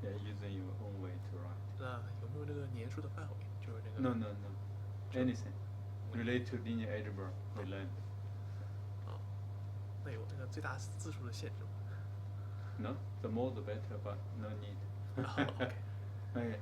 Speaker 1: Yeah, using your own way to write.
Speaker 2: 那有没有那个年数的范围？就是那个
Speaker 1: No, no, no. Anything related to linear algebra, we learn.
Speaker 2: 啊？那有那个最大字数的限制吗？
Speaker 1: No, the more the better, but no need.
Speaker 2: Okay.
Speaker 1: Okay.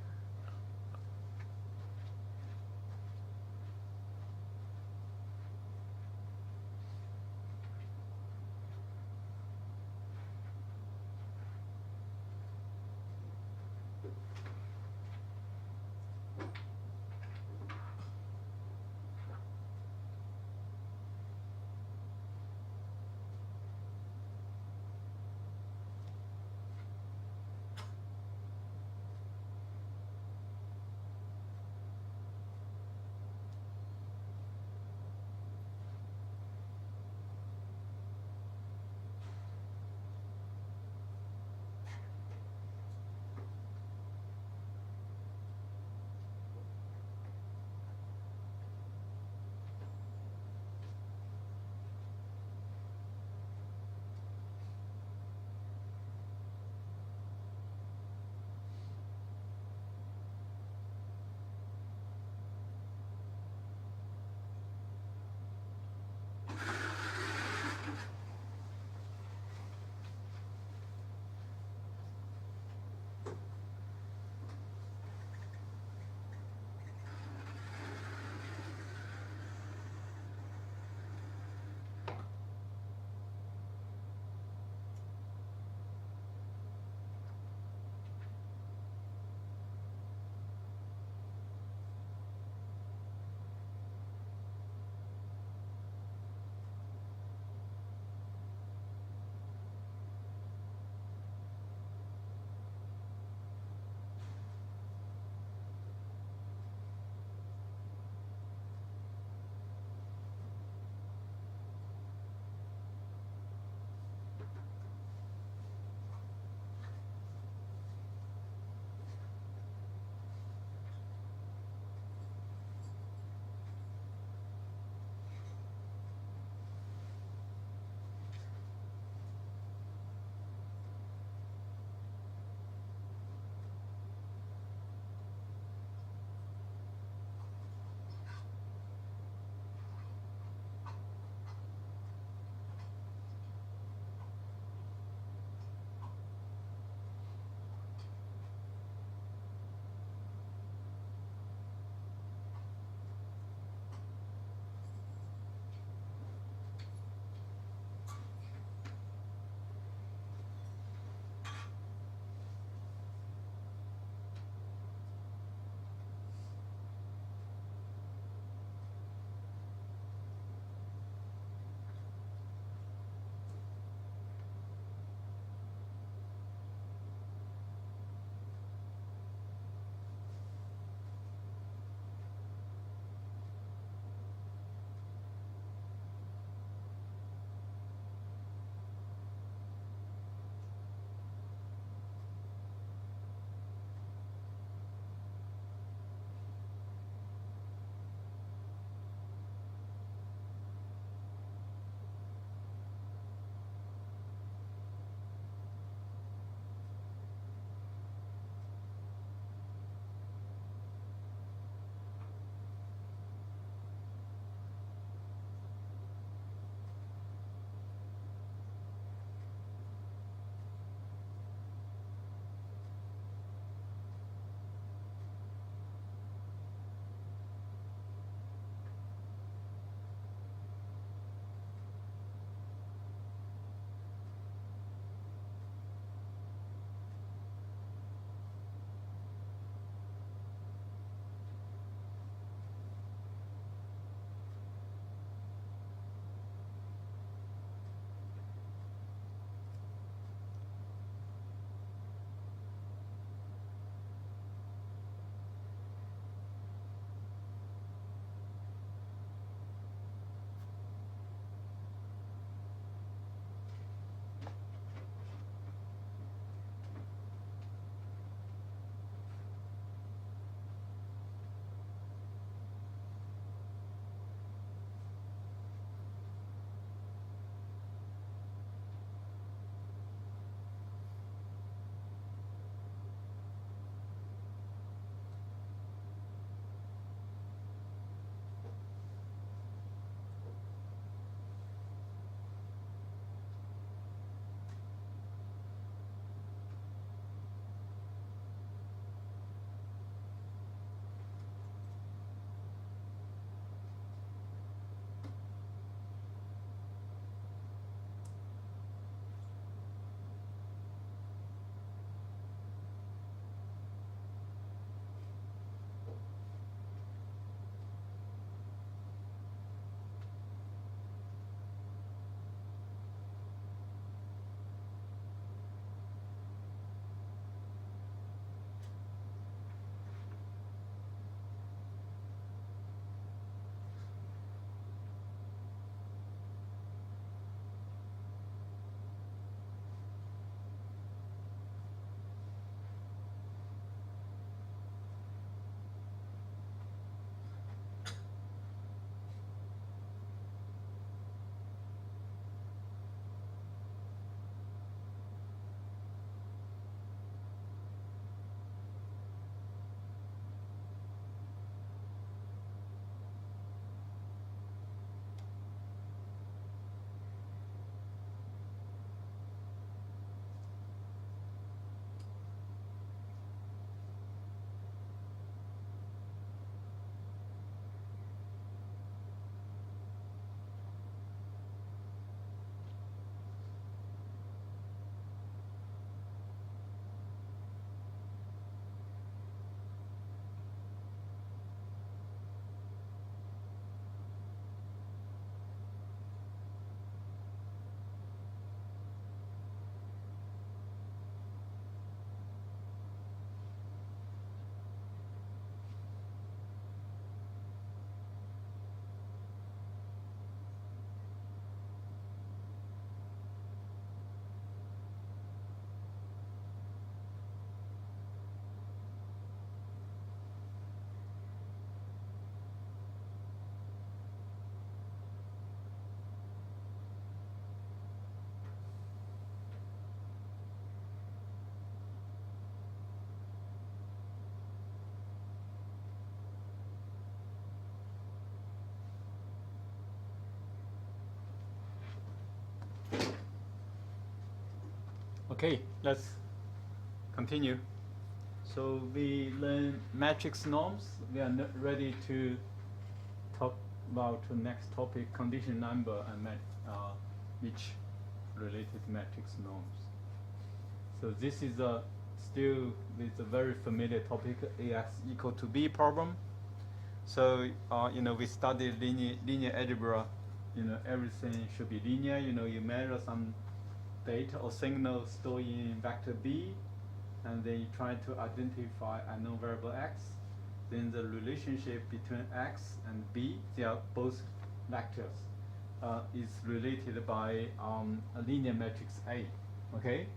Speaker 1: Okay, let's continue. So we learn matrix norms. We are ready to talk about the next topic, condition number and each related matrix norms. So this is still with a very familiar topic, AX equal to B problem. So we studied linear algebra. Everything should be linear. You measure some data or signal stored in vector B, and then you try to identify a known variable x. Then the relationship between x and b, they are both vectors, is related by a linear matrix A. Okay,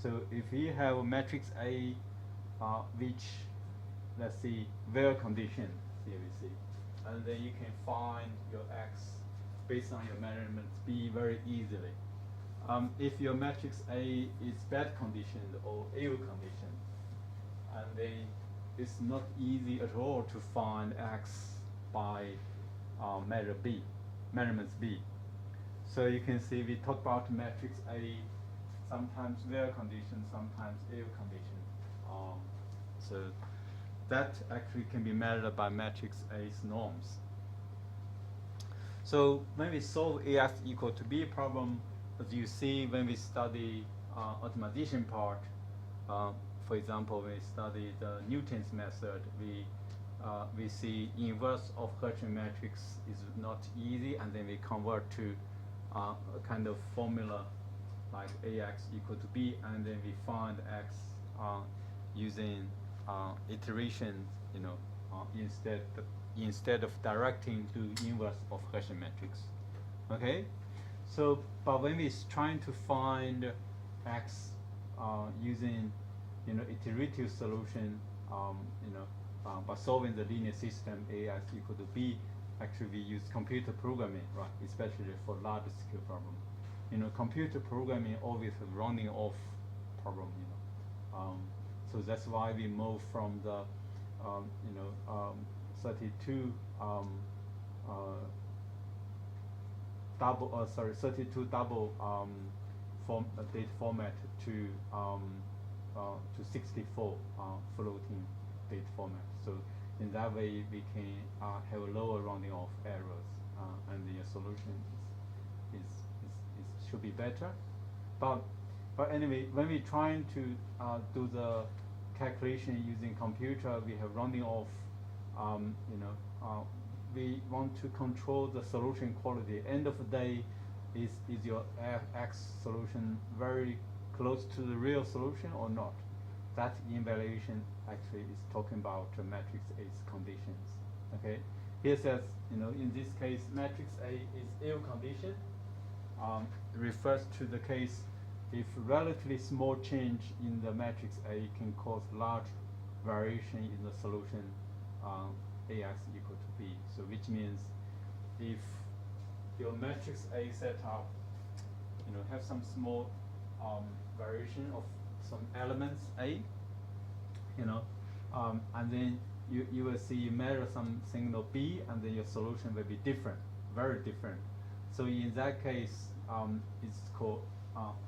Speaker 1: so if you have a matrix A, which, let's see, where condition, here we see, and then you can find your x based on your measurements B very easily. If your matrix A is bad conditioned or ill conditioned, and then it's not easy at all to find x by measurements B. So you can see we talk about matrix A, sometimes well conditioned, sometimes ill conditioned. So that actually can be measured by matrix A's norms. So when we solve AX equal to B problem, as you see when we study optimization part, for example, when we study the Newton's method, we see inverse of Hertzsprung matrix is not easy, and then we convert to a kind of formula like AX equal to B, and then we find X using iteration, instead of directing to inverse of Hertzsprung matrix. Okay, so but when we're trying to find X using iterative solution, by solving the linear system AX equal to B, actually we use computer programming, right? Especially for large scale problem. Computer programming always have rounding off problem. So that's why we move from the 32 double date format to 64 floating date format. So in that way we can have a lower rounding off errors, and the solution should be better. But anyway, when we're trying to do the calculation using computer, we have rounding off. We want to control the solution quality. End of the day, is your X solution very close to the real solution or not? That evaluation actually is talking about matrix A's conditions. Okay, here says in this case matrix A is ill conditioned. Refers to the case if relatively small change in the matrix A can cause large variation in the solution AX equal to B. So which means if your matrix A setup have some small variation of some elements A, and then you will see you measure some signal B, and then your solution will be different, very different. So in that case, it's called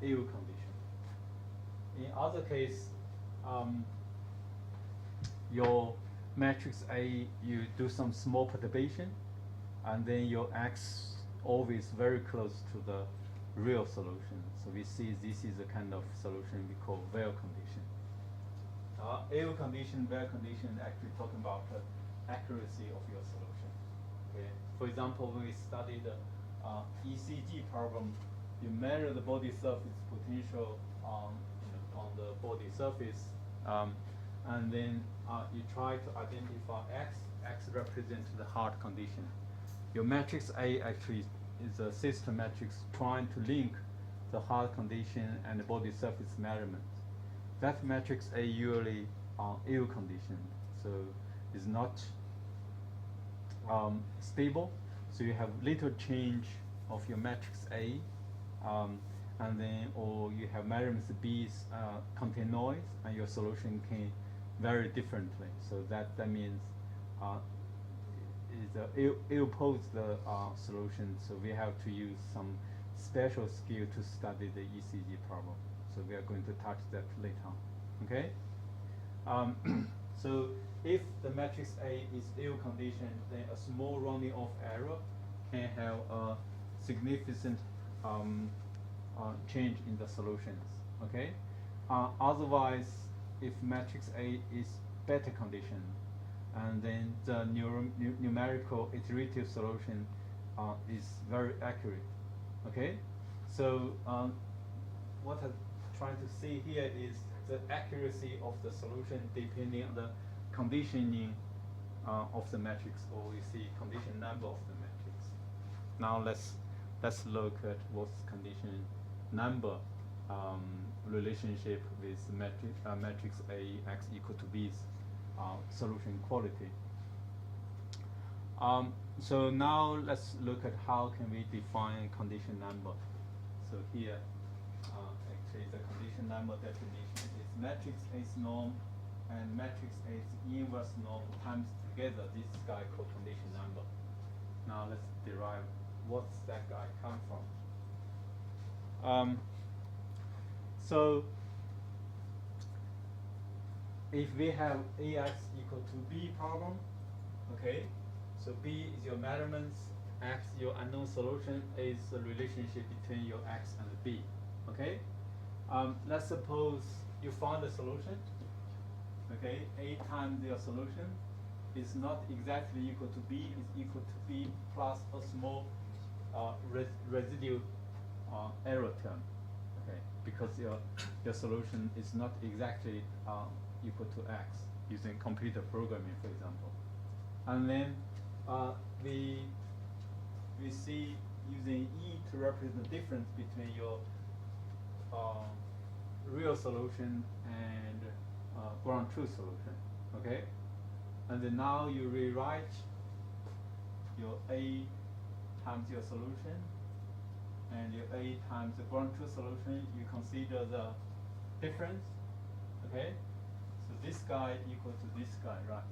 Speaker 1: ill condition. In other case, your matrix A, you do some small perturbation, and then your X always very close to the real solution. So we see this is a kind of solution we call well condition. Ill condition, well condition, actually talking about the accuracy of your solution. Okay. For example, when we study the ECG problem, you measure the body surface potential on the body surface, and then you try to identify X. X represents the hard condition. Your matrix A actually is a system matrix trying to link the hard condition and the body surface measurement. That matrix A usually ill conditioned, so is not stable. So you have little change of your matrix A, and then or you have measurements B contain noise, and your solution can vary differently. So that means is ill-posed solution. So we have to use some special skill to study the ECG problem. So we are going to touch that later on. Okay. So if the matrix A is ill conditioned, then a small rounding off error can have a significant change in the solutions. Okay. Otherwise, if matrix A is better conditioned, and then the numerical iterative solution is very accurate. Okay. So what I'm trying to see here is the accuracy of the solution depending on the conditioning of the matrix, or we see condition number of the matrix. Now let's look at what's condition number relationship with matrix A x equal to B's solution quality. So now let's look at how can we define condition number. So here, actually the condition number definition is matrix A's norm and matrix A's inverse norm times together this guy called condition number. Now let's derive what's that guy come from. So if we have AX equal to B problem, okay, so B is your measurements, X your unknown solution, A is the relationship between your X and B, okay? Let's suppose you found the solution, okay? A times your solution is not exactly equal to B, it's equal to B plus a small residual error term, okay? Because your solution is not exactly equal to X using computer programming, for example. And then we see using E to represent the difference between your real solution and ground truth solution, okay? And then now you rewrite your A times your solution and your A times the ground truth solution. You consider the difference, okay? So this guy equal to this guy, right?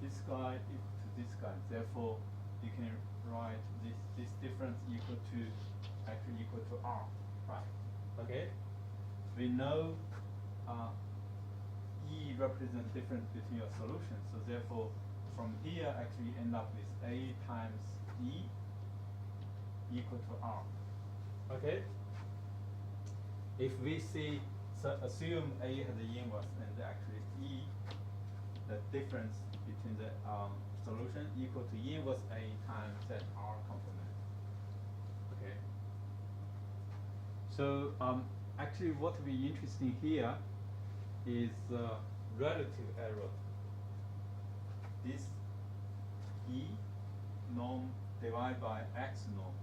Speaker 1: This guy equal to this guy. Therefore, you can write this difference actually equal to R, right? Okay? We know E represents difference between your solutions. So therefore, from here actually end up with A times E equal to R. Okay? If we see, so assume A has the inverse and actually E, the difference between the solution equal to inverse A times that R complement. Okay. So actually what will be interesting here is relative error. This E norm divided by X norm.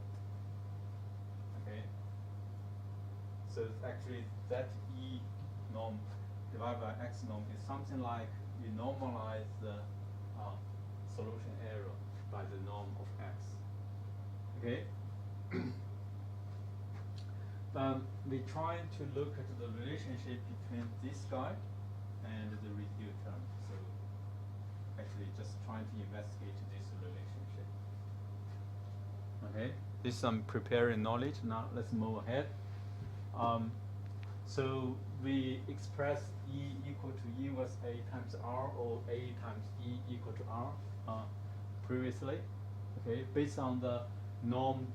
Speaker 1: Okay. So actually that E norm divided by X norm is something like you normalize the solution error by the norm of X. Okay? We're trying to look at the relationship between this guy and the residual term. So actually just trying to investigate this relationship. Okay? This is some preparing knowledge. Now let's move ahead. So we express E equal to inverse A times R or A times E equal to R previously, okay, based on the norm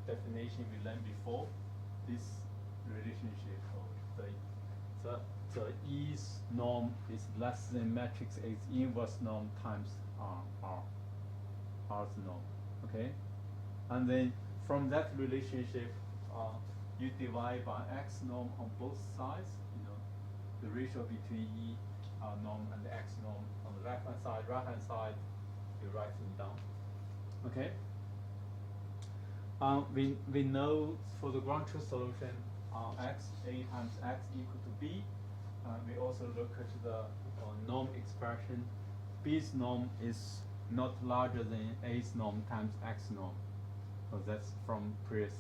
Speaker 1: definition we learned before. This relationship of the E's norm is less than matrix A's inverse norm times R's norm, okay, and then from that relationship you divide by X norm on both sides, you know, the ratio between E norm and the X norm on the left hand side, you write them down. Okay. We know for the ground truth solution, X, A times X equal to B. We also look at the norm expression. B's norm is not larger than A's norm times X norm. So that's from previous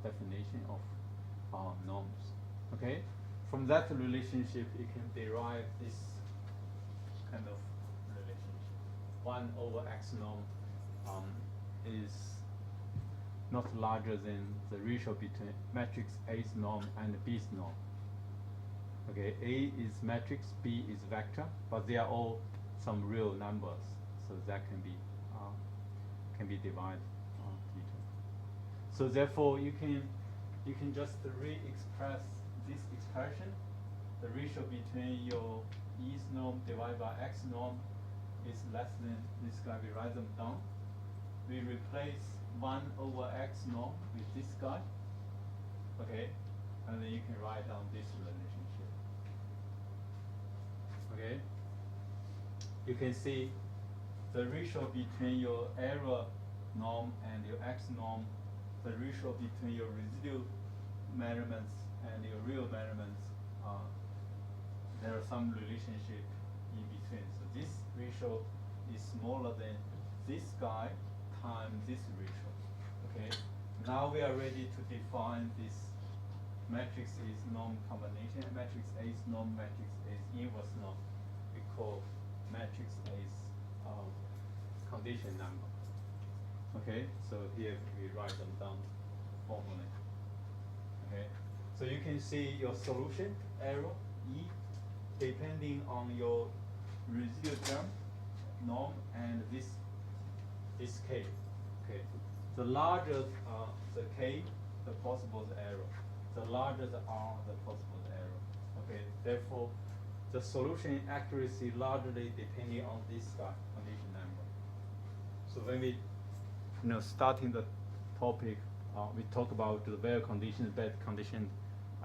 Speaker 1: definition of norms. Okay. From that relationship, you can derive this kind of relationship. 1 over X norm is not larger than the ratio between matrix A's norm and B's norm. Okay, A is matrix, B is vector, but they are all some real numbers, so that can be divided. So therefore, you can just re-express this expression. The ratio between your E's norm divided by X norm is less than this guy. We write them down. We replace 1 over X norm with this guy. Okay, and then you can write down this relationship. Okay, you can see the ratio between your error norm and your X norm, the ratio between your residual measurements and your real measurements, there are some relationship in between. So this ratio is smaller than this guy times this ratio. Okay, now we are ready to define this matrix A's norm combination. Matrix A's norm, matrix A's inverse norm. We call matrix A's condition number. Okay, so here we write them down formally. Okay, so you can see your solution error E depending on your residual term norm and this K. Okay, the larger the K, the possible error. The larger the R, the possible error. Okay, therefore, the solution accuracy largely depending on this condition number. So when we, starting the topic, we talk about the bare condition, bad condition,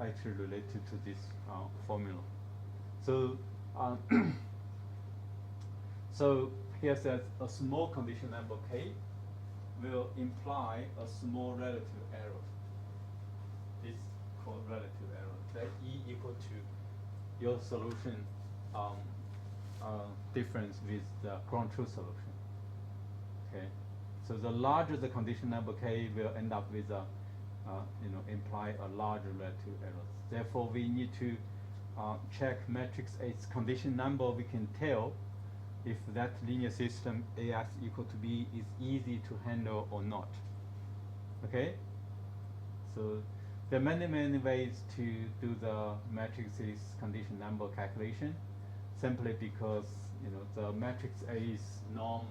Speaker 1: actually related to this formula. So, so here says a small condition number K will imply a small relative error. This called relative error. That E equal to your solution difference with the ground truth solution. Okay, so the larger the condition number K will end up with a imply a larger relative error. Therefore, we need to check matrix A's condition number. We can tell if that linear system AX equal to B is easy to handle or not. Okay, so there are many ways to do the matrix's condition number calculation, simply because the matrix A's norm,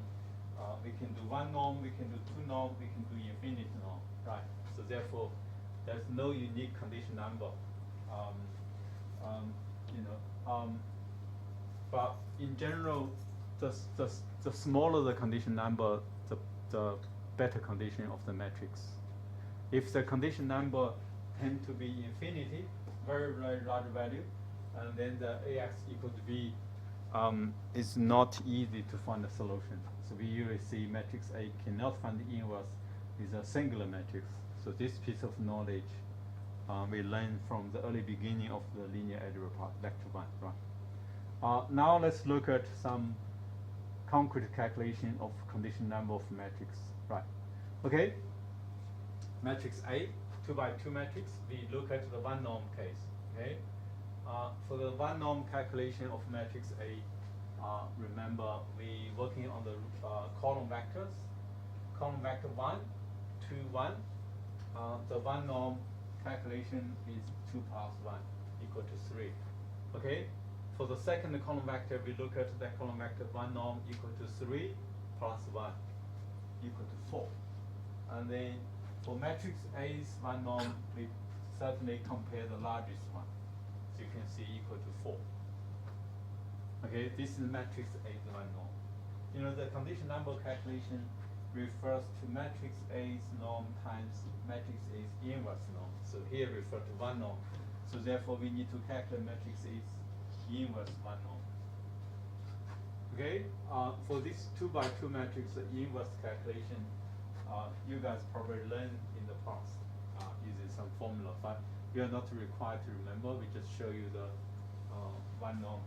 Speaker 1: we can do one norm, we can do two norm, we can do infinite norm, right? So therefore, there's no unique condition number. But in general, the smaller the condition number, the better condition of the matrix. If the condition number tend to be infinity, very large value, and then the AX equal to B is not easy to find a solution. So we usually see matrix A cannot find the inverse with a singular matrix. So this piece of knowledge we learned from the early beginning of the linear algebra part, lecture 1, right? Now let's look at some concrete calculation of condition number of matrix, right? Okay, matrix A, 2 by 2 matrix, we look at the one norm case, okay? For the one norm calculation of matrix A, remember we working on the column vectors. Column vector 1, 2, 1. The one norm calculation is 2 plus 1 equal to 3. Okay? For the second column vector, we look at that column vector 1 norm equal to 3 plus 1 equal to 4. And then for matrix A's one norm, we certainly compare the largest one. So you can see equal to 4. Okay, this is matrix A's one norm. The condition number calculation refers to matrix A's norm times matrix A's inverse norm. So here refer to one norm. So therefore we need to calculate matrix A's inverse one norm. Okay, for this 2 by 2 matrix inverse calculation, you guys probably learned in the past using some formula, but you are not required to remember. We just show you the one norm,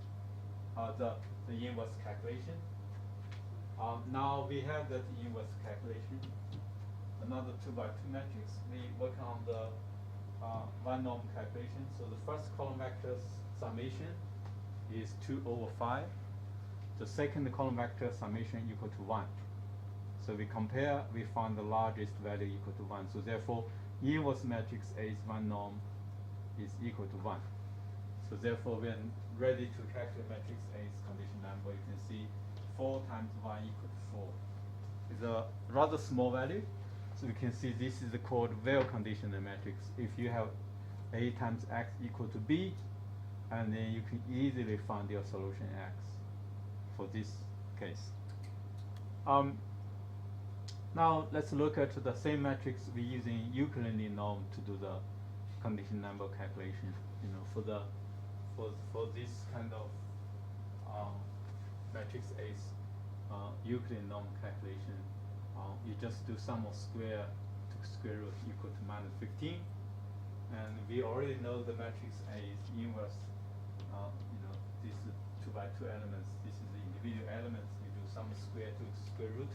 Speaker 1: the inverse calculation. Now we have that inverse calculation. Another 2 by 2 matrix. We work on the one norm calculation. So the first column vector's summation is 2 over 5. The second column vector summation equal to 1. So we compare, we find the largest value equal to 1. So therefore, inverse matrix A's one norm is equal to 1. So therefore, when ready to calculate matrix A's condition number, you can see 4 times 1 equal to 4. It's a rather small value. So you can see this is called well-conditional matrix. If you have A times X equal to B, and then you can easily find your solution X for this case. Now let's look at the same matrix we're using Euclidean norm to do the condition number calculation. You know, for this kind of matrix A's Euclidean norm calculation, you just do sum of square to square root equal to -15, and we already know the matrix A is inverse. You know, this is 2 by 2 elements. This is the individual elements. You do sum of square to square root.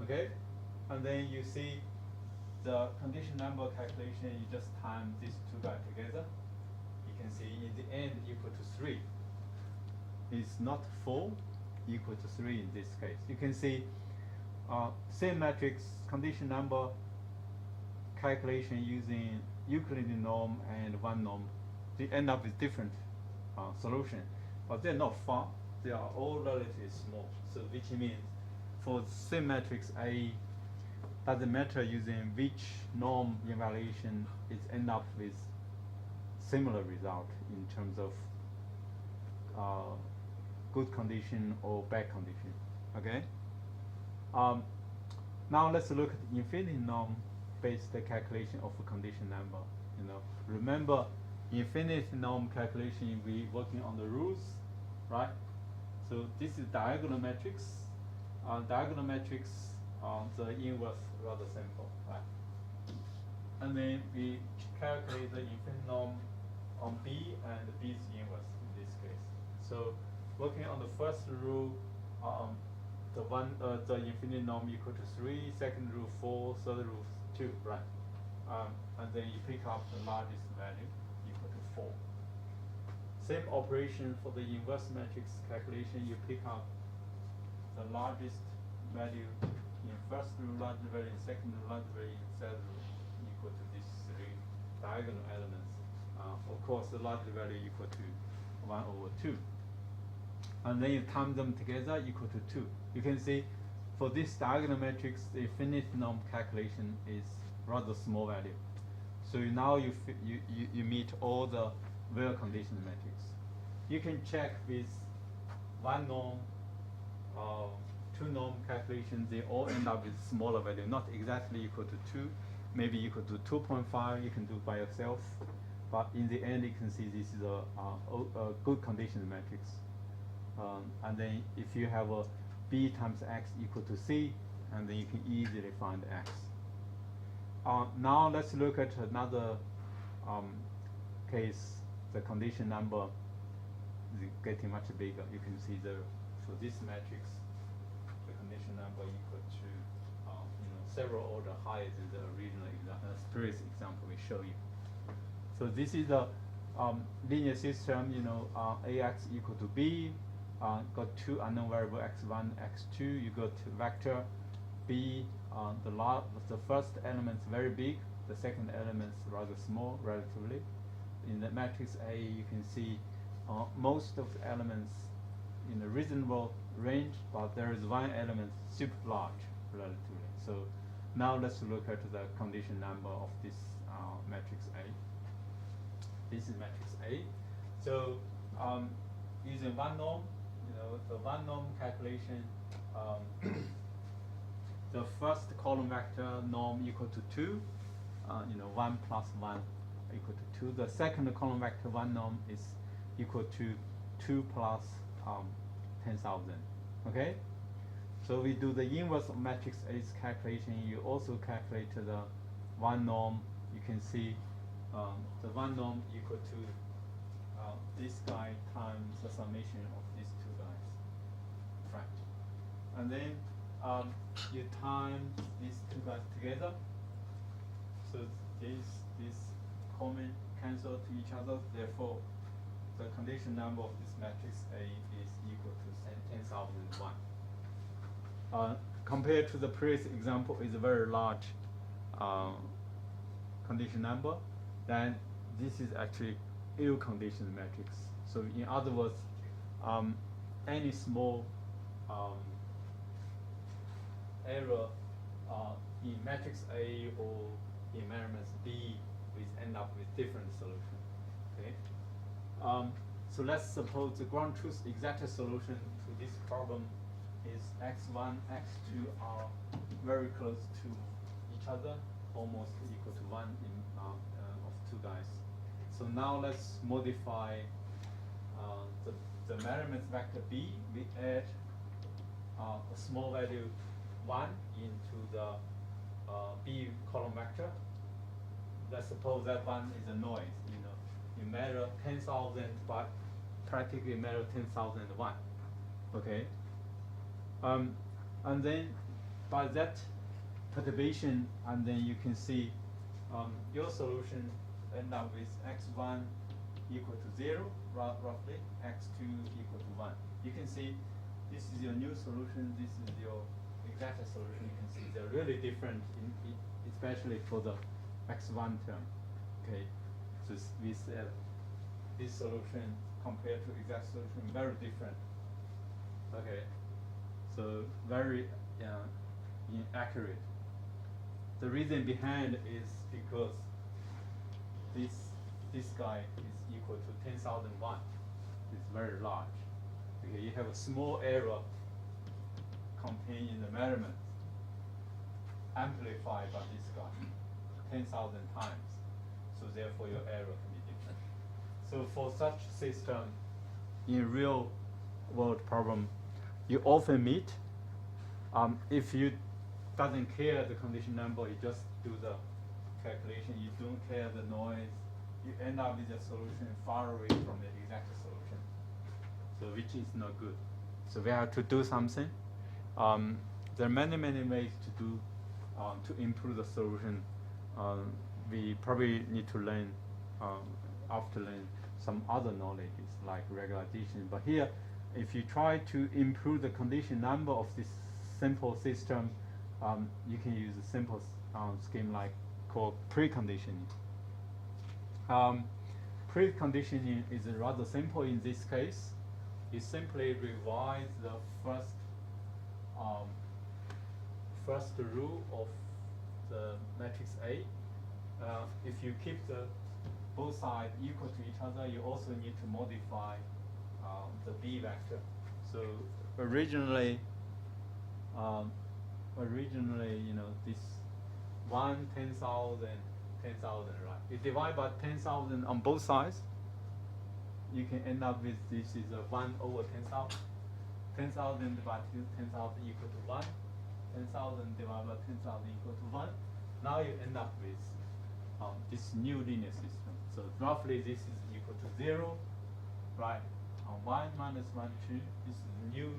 Speaker 1: Okay, and then you see the condition number calculation. You just time these 2 by together. You can see in the end equal to 3. It's not 4, equal to 3 in this case. You can see same matrix condition number calculation using Euclidean norm and one norm. They end up with different solution, but they're not far. They are all relatively small. So which means for same matrix A, doesn't matter using which norm evaluation, it end up with similar result in terms of good condition or bad condition. Okay. Now let's look at infinity norm based calculation of a condition number. You know, remember infinity norm calculation, we working on the rules, right? So this is diagonal matrix. Diagonal matrix, the inverse rather simple, right? And then we calculate the infinity norm on B, and B is inverse in this case. So working on the first rule, the infinity norm equal to 3, second rule 4, third rule 2, right? And then you pick up the largest value equal to 4. Same operation for the inverse matrix calculation. You pick up the largest value in first rule, largest value in second rule, largest value in third rule equal to these 3 diagonal elements. Of course, the largest value equal to 1/2. And then you time them together equal to 2. You can see for this diagonal matrix, the infinity norm calculation is rather small value. So now you meet all the well-conditioned matrix. You can check with one norm, 2 norm calculations. They all end up with smaller value, not exactly equal to 2, maybe equal to 2.5. You can do by yourself, but in the end, you can see this is a good condition matrix. And then if you have a B times X equal to C, and then you can easily find X. Now let's look at another case. The condition number is getting much bigger. You can see for this matrix, the condition number equal to several order higher than the original previous example we show you. So this is a linear system. AX equal to B. Got 2 unknown variable x1, x2. You got vector B. The first element is very big. The second element is rather small relatively. In the matrix A, you can see most of the elements in a reasonable range, but there is one element super large relatively. So now let's look at the condition number of this matrix A. This is matrix A. So using one norm, the one norm calculation, the first column vector norm equal to 2, 1 plus 1 equal to 2. The second column vector 1 norm is equal to 2 plus 10,000. Okay? So we do the inverse of matrix A's calculation. You also calculate the one norm. You can see the one norm equal to this guy times the summation of these 2 guys. Right. And then you time these 2 guys together. So these common cancel to each other. Therefore, the condition number of this matrix A is equal to 10,001. compared to the previous example, is a very large condition number, then this is actually ill-conditioned matrix. So in other words, any small error in matrix A or in matrix B will end up with different solution. Okay. So let's suppose the ground truth exact solution to this problem is x1, x2 are very close to each other, almost equal to 1 in, of two guys. So now let's modify the measurements vector B. We add a small value 1 into the B column vector. Let's suppose that one is a noise. You measure 10,000, but practically measure 10,001. Okay. And then by that perturbation, and then you can see your solution end up with x1 equal to 0, roughly, x2 equal to 1. You can see this is your new solution, this is your exact solution. You can see they're really different, especially for the x1 term. Okay, so we said this solution compared to exact solution very different. Okay, so very inaccurate. The reason behind is because this guy is equal to 10,001. It's very large. Okay, you have a small error contained in the measurement amplified by this guy 10,000 times. So therefore your error can be different. So for such system, in real world problem, you often meet. If you doesn't care the condition number, you just do the calculation, you don't care the noise, you end up with a solution far away from the exact solution. So which is not good. So we have to do something. There are many ways to do to improve the solution. We probably need to learn after learn some other knowledges like regularization. But here, if you try to improve the condition number of this simple system, you can use a simple scheme like called preconditioning. Preconditioning is rather simple in this case. You simply revise the first rule of the matrix A. If you keep both sides equal to each other, you also need to modify the B vector. So originally, this 1, 10,000, 10,000, right? You divide by 10,000 on both sides, you can end up with this is a 1 over 10,000. 10,000 divided by 10,000 equal to 1. 10,000 divided by 10,000 equal to 1. Now you end up with this new linear system. So roughly this is equal to 0, right? 1 minus 1, 2. This is the new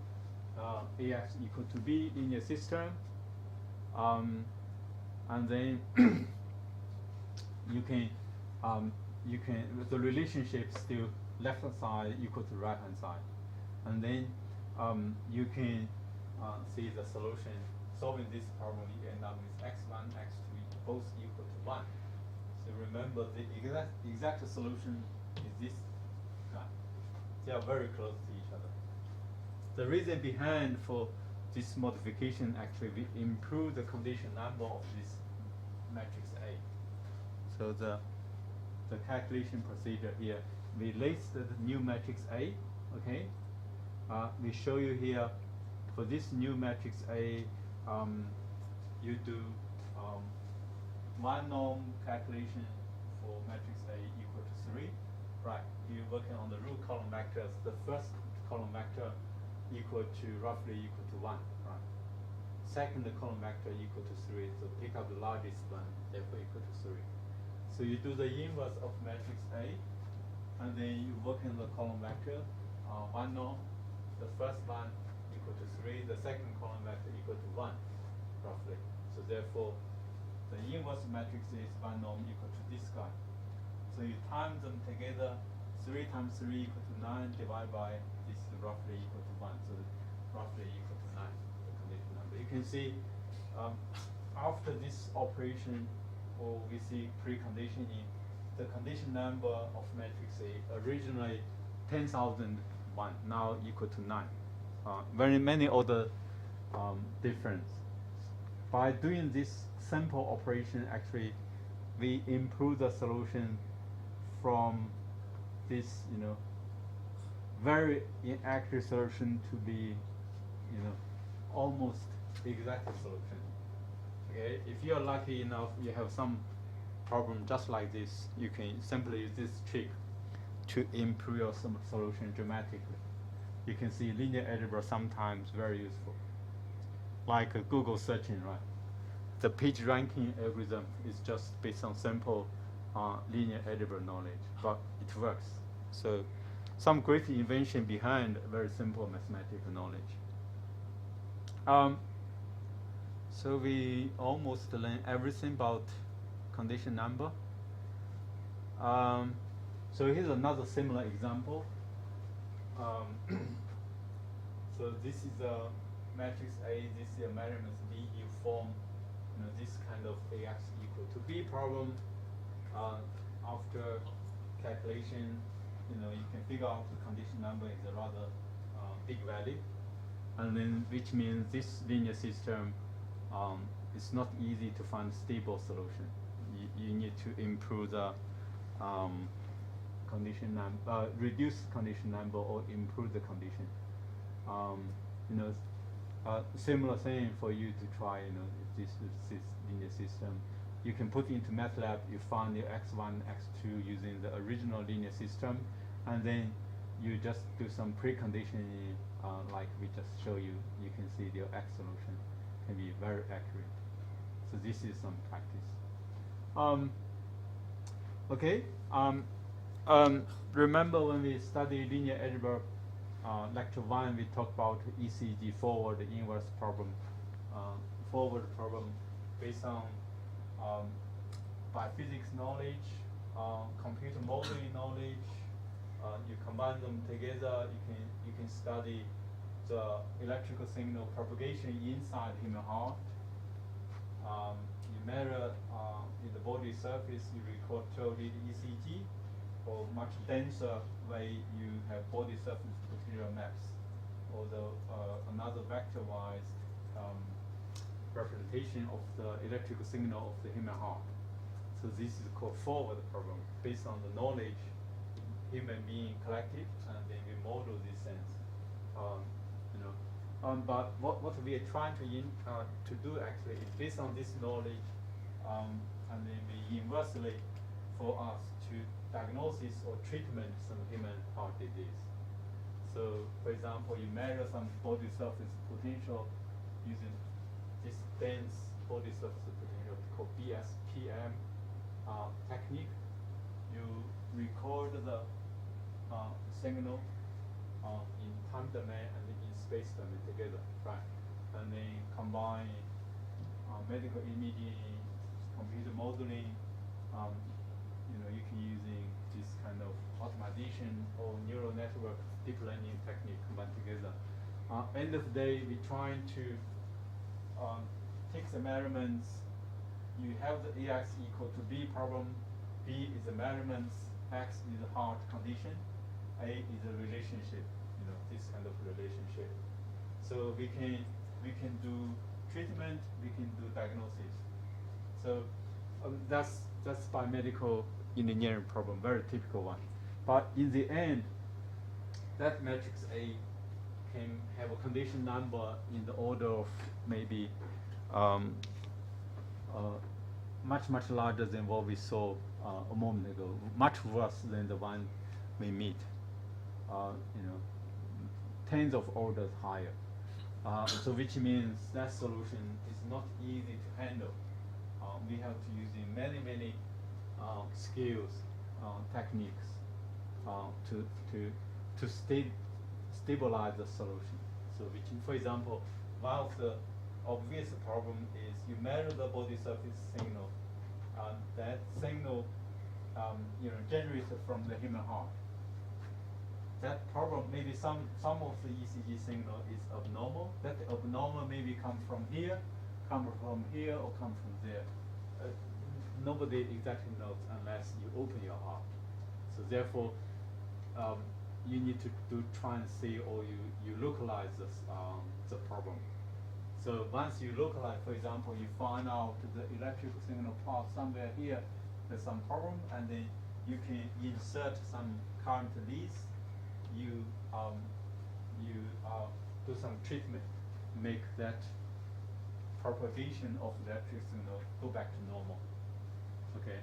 Speaker 1: AX equal to B linear system. And then the relationship still left hand side equal to right hand side. And then you can see the solution. Solving this problem, you end up with x1, x2 both equal to 1. So remember the exact solution is this guy. They are very close to each other. The reason behind for this modification actually we improve the condition number of this matrix A. So the calculation procedure here, we list the new matrix A, okay? We show you here for this new matrix A, you do one norm calculation for matrix A equal to 3, right? You're working on the root column vectors. The first column vector equal to roughly equal to 1, right? Second column vector equal to 3, so pick up the largest one, therefore equal to 3. So you do the inverse of matrix A, and then you work in the column vector, one norm, the first one equal to 3, the second column vector equal to 1, roughly. So therefore, the inverse matrix is one norm equal to this guy. So you time them together, 3 times 3 equal to 9, divided by this roughly equal to 1, so roughly equal to 9, the condition number. You can see after this operation, or we see preconditioning, the condition number of matrix A originally 10,001, now equal to 9. Very many other difference. By doing this simple operation, actually, we improve the solution from this, very inaccurate solution to be, almost exact solution. Okay, if you are lucky enough, you have some problem just like this, you can simply use this trick to improve your solution dramatically. You can see linear algebra sometimes very useful, like Google searching, right? The page ranking algorithm is just based on simple linear algebra knowledge, but it works. So some great invention behind very simple mathematical knowledge. So we almost learned everything about condition number. So here's another similar example. So this is a matrix A, this is a measurement B. You form this kind of AX equal to B problem. After calculation, you can figure out the condition number is a rather big value, and then which means this linear system it's not easy to find stable solution. You need to improve the condition number, reduce condition number, or improve the condition. Similar thing for you to try. If this linear system, you can put into MATLAB. You find your x1, x2 using the original linear system, and then you just do some preconditioning, like we just show you. You can see your x solution can be very accurate. So this is some practice. Okay. Remember when we studied linear algebra, lecture 1, we talked about ECG, forward inverse problem, based on by physics knowledge, computer modeling knowledge. You combine them together, you can study the electrical signal propagation inside human heart. You measure in the body surface, you record 12-lead ECG, or much denser way you have body surface material maps, or another vector-wise representation of the electrical signal of the human heart. So this is called forward problem, based on the knowledge human being collected, and then we model these things. But what we are trying to do actually is based on this knowledge, and then we inversely for us to diagnosis or treatment some human heart disease. So, for example, you measure some body surface potential using this dense body surface potential called BSPM technique. You record the signal in time domain and in space domain together, right? And then combine medical imaging, computer modeling. You can using this kind of optimization or neural network deep learning technique combined together. End of the day, we're trying to take the measurements. You have the AX equal to B problem. B is the measurements. X is the heart condition. A is a relationship. This kind of relationship. So we can do treatment. We can do diagnosis. So that's biomedical engineering problem, very typical one. But in the end, that matrix A can have a condition number in the order of maybe much larger than what we saw a moment ago, much worse than the one we meet. Tens of orders higher. So which means that solution is not easy to handle. We have to use many skills, techniques to stabilize the solution. So which, for example, one of the obvious problem is you measure the body surface signal. That signal generated from the human heart. that problem, maybe some of the ECG signal is abnormal. That abnormal maybe come from here, come from here, or come from there. Nobody exactly knows unless you open your heart. So therefore, you need to try and see, or you localize this, the problem. So once you localize, for example, you find out the electrical signal path somewhere here, there's some problem, and then you can insert some current leads. You do some treatment, make that propagation of electric signal go back to normal. Okay,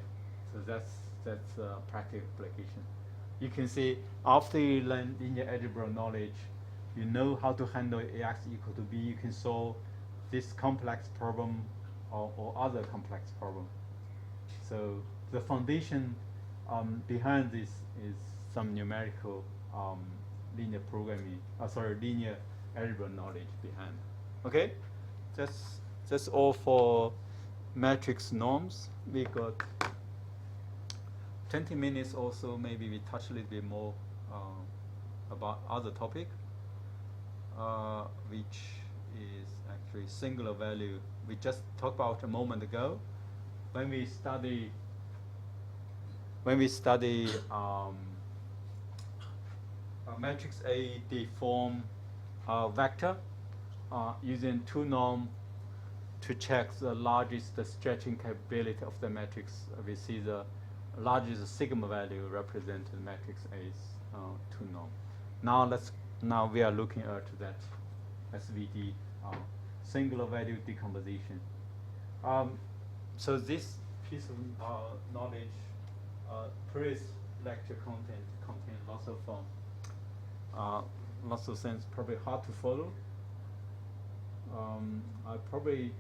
Speaker 1: so that's practical application. You can see after you learn linear algebra knowledge, you know how to handle AX equal to B. You can solve this complex problem or other complex problem. So the foundation behind this is some numerical linear programming, linear algebra knowledge behind. Okay, that's all for matrix norms. We got 20 minutes or so. Maybe we touch a little bit more about other topic, which is actually singular value. We just talked about a moment ago. When we study matrix A, they form a vector using two norms to check the largest stretching capability of the matrix. We see the largest sigma value represented in matrix A's two norm. Now we are looking at that SVD, singular value decomposition. So this piece of knowledge, previous lecture contain lots of things, probably hard to follow. I probably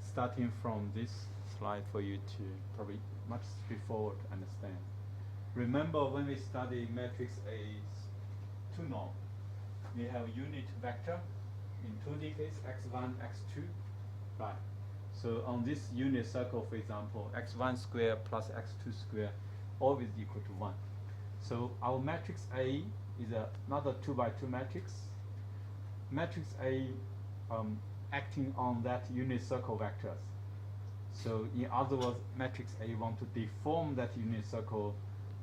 Speaker 1: starting from this slide for you to probably much straightforward to understand. Remember when we study matrix A's two norm, we have unit vector in 2D case x1, x2, right? So on this unit circle, for example, x1 square plus x2 square always equal to 1. So our matrix A is another 2 by 2 matrix. Matrix A acting on that unit circle vectors. So in other words, matrix A want to deform that unit circle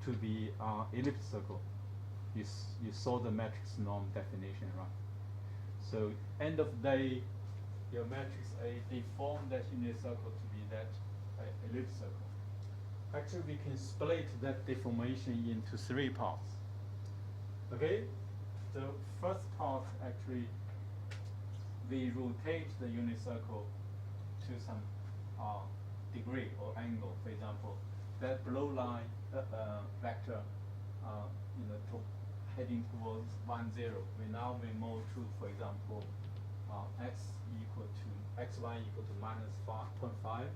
Speaker 1: to be ellipse circle. You saw the matrix norm definition, right? So end of the day, your matrix A deform that unit circle to be that ellipse circle. Actually, we can split that deformation into 3 parts. Okay, the first part actually, we rotate the unit circle to some degree or angle. For example, that below line vector, heading towards 1, 0. We now move to, for example, xy equal to minus 0.5,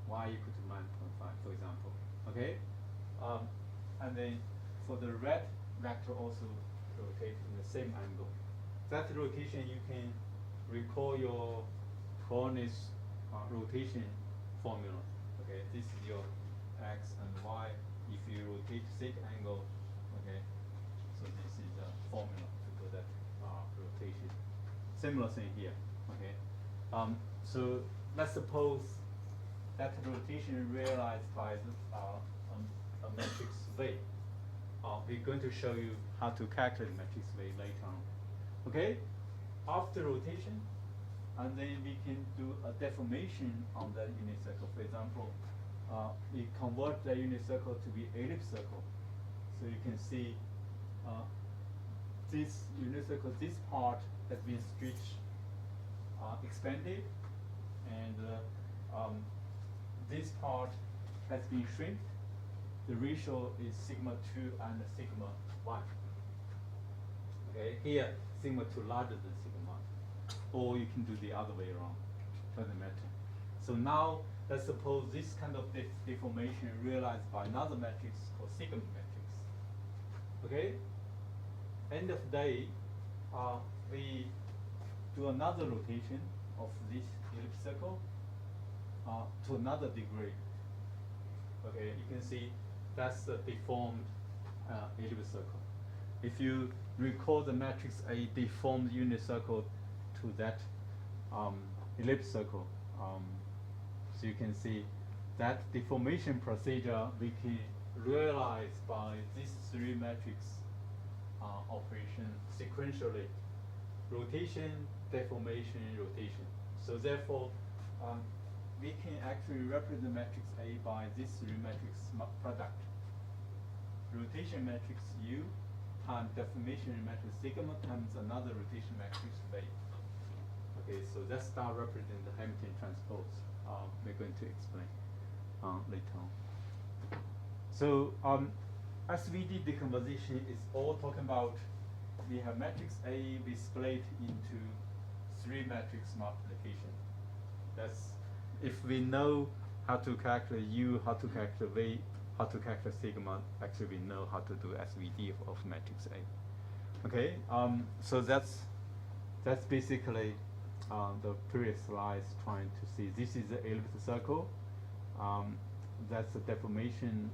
Speaker 1: y equal to minus 0.5, for example. Okay, and then for the red vector also rotate in the same angle. That rotation you can recall your coordinates rotation formula. Okay, this is your x and y. If you rotate same angle, okay, so this is the formula to do that rotation. Similar thing here. Okay, so let's suppose that rotation realized by a matrix V. We're going to show you how to calculate matrix V later on. Okay, after rotation, and then we can do a deformation on that unit circle. For example, we convert the unit circle to be ellipse circle. So you can see this unit circle, this part has been stretched, expanded, and this part has been shrunk. The ratio is sigma 2 and sigma 1. Okay, here sigma 2 larger than sigma 1. Or you can do the other way around, doesn't matter. So now let's suppose this kind of deformation realized by another matrix called sigma matrix. Okay? End of the day, we do another rotation of this ellipse circle to another degree. Okay, you can see that's the deformed ellipse circle. if you recall the matrix A deformed unit circle to that ellipse circle, so you can see that deformation procedure we can realize by these three matrix operation sequentially: rotation, deformation, rotation. So therefore, we can actually represent matrix A by this three matrix product: rotation matrix U times deformation matrix sigma times another rotation matrix V. Okay, so that's now represent the Hamilton transpose. We're going to explain later on. So SVD decomposition is all talking about we have matrix A, we split into three matrix multiplication. That's if we know how to calculate U, how to calculate V, how to calculate sigma, actually we know how to do SVD of matrix A. Okay, so that's basically the previous slides trying to see. This is the elliptic circle. That's the deformation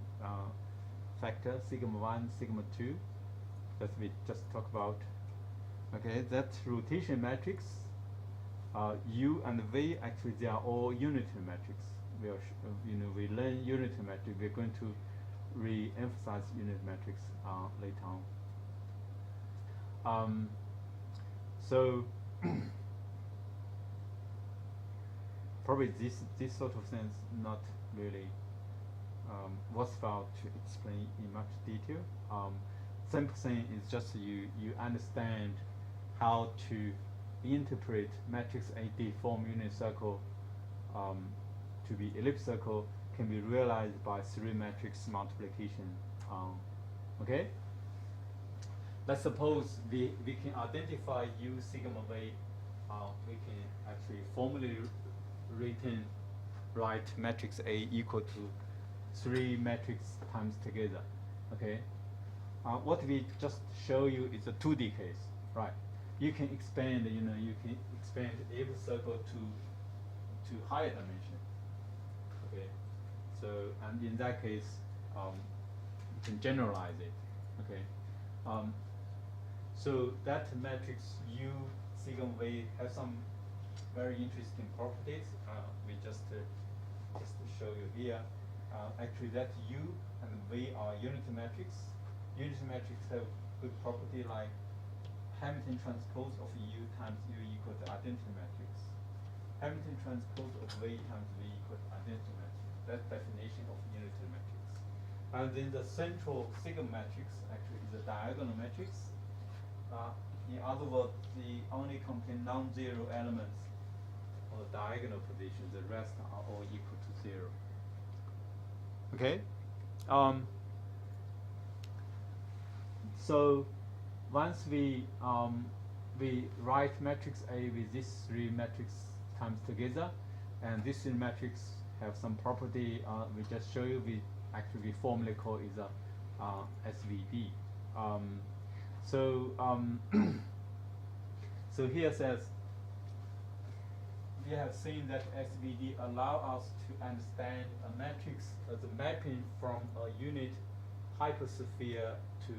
Speaker 1: factor, sigma 1, sigma 2, that we just talked about. Okay, that's rotation matrix. U and V, actually they are all unitary matrix. We are, we learn unitary matrix. We're going to re-emphasize unit matrix later on. So probably this sort of things not really worthwhile to explain in much detail. Simple thing is just you understand how to interpret matrix A deformed unit circle to be ellipse circle can be realized by three matrix multiplication. Okay. Let's suppose we can identify U sigma V. We can actually formally write matrix A equal to three matrix times together. Okay. What we just show you is a 2D case, right? You can expand, you can expand ellipse circle to higher dimension. Okay. So and in that case, you can generalize it. Okay. So that matrix U sigma V has some very interesting properties. We just show you here. Actually, that U and V are unity matrix. Unity matrix have good property like Hamilton transpose of U times U equal to identity matrix. Hamilton transpose of V times V equal to identity matrix. That's definition of unity matrix. And then the central sigma matrix actually is a diagonal matrix. In other words, they only contain non-zero elements on the diagonal position. The rest are all equal to 0. Okay. So once we write matrix A with these three matrix times together, and this matrix have some property we just show you. We actually formally call it a SVD. So here says we have seen that SVD allow us to understand a matrix as a mapping from a unit hypersphere to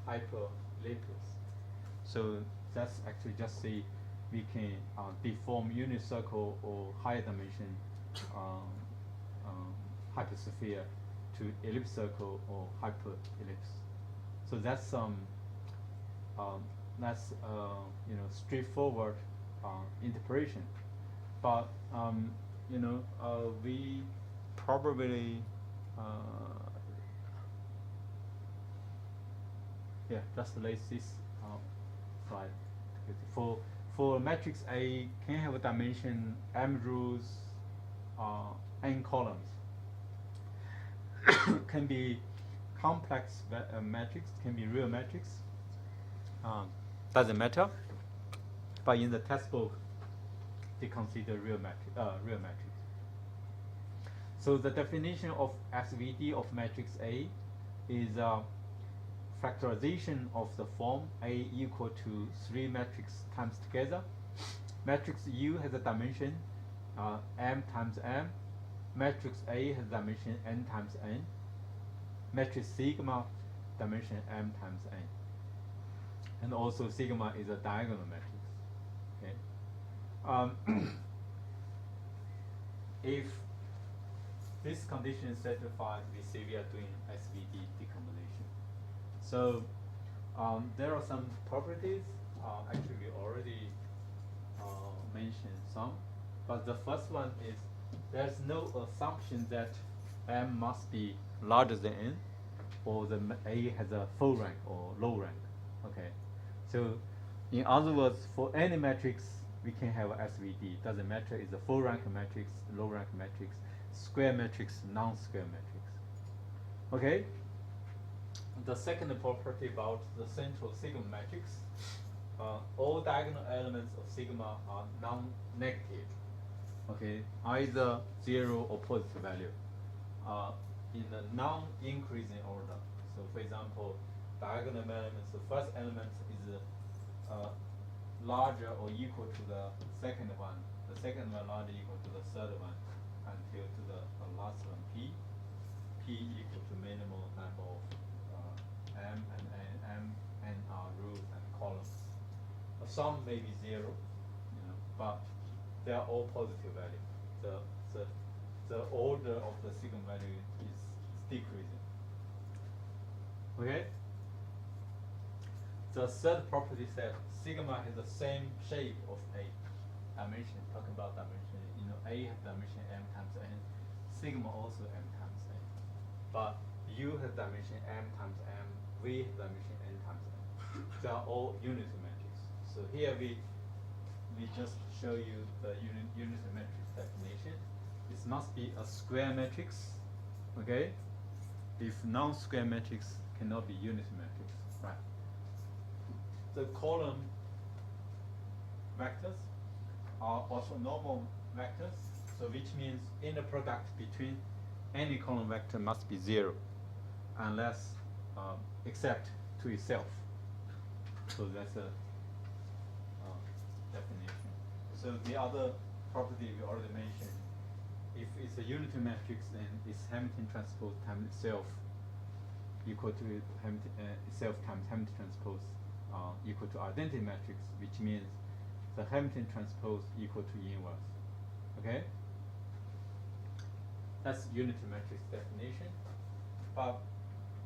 Speaker 1: hyperlepis. So that's actually just say we can deform unit circle or higher dimension hypersphere to ellipse circle or hyperellipse. So that's straightforward interpretation. But we probably just lay this slide. For matrix A can have a dimension m rows, n columns. Can be complex matrix, can be real matrix. Doesn't matter. But in the textbook, they consider real matrix. So the definition of SVD of matrix A is factorization of the form A equal to 3 matrix times together. Matrix U has a dimension m times m. Matrix A has dimension n times n. Matrix sigma dimension m times n. and also sigma is a diagonal matrix. Okay. If this condition is satisfied, we say we are doing SVD decomposition. So there are some properties. Actually, we already mentioned some, but the first one is there's no assumption that M must be larger than N, or the A has a full rank or low rank. Okay, so in other words, for any matrix, we can have SVD. Doesn't matter is a full rank matrix, low rank matrix, square matrix, non-square matrix. Okay. The second property about the central sigma matrix, all diagonal elements of sigma are non-negative. Okay, either 0 or positive value in the non-increasing order. So for example, diagonal elements, the first element is larger or equal to the second one, the second one larger equal to the third one, until to the last one, P equal to minimal number of M and N are rows and columns. Some may be 0, but they are all positive value. The order of the sigma value is decreasing. Okay. The third property said sigma has the same shape of A dimension. Talking about dimension, A has dimension M times N. Sigma also M times N. But U has dimension M times M. V has dimension N times N. They are all unity matrices. So here we just show you the unity matrix definition. This must be a square matrix, okay? If non-square matrix cannot be unity matrix, right? The column vectors are also normal vectors, so which means inner product between any column vector must be 0, unless except to itself. So that's a definition. So the other property we already mentioned, if it's a unity matrix, then it's Hamilton transpose times itself equal to Hamilton, itself times Hamilton transpose equal to identity matrix, which means the Hamilton transpose equal to inverse. Okay? That's unity matrix definition. But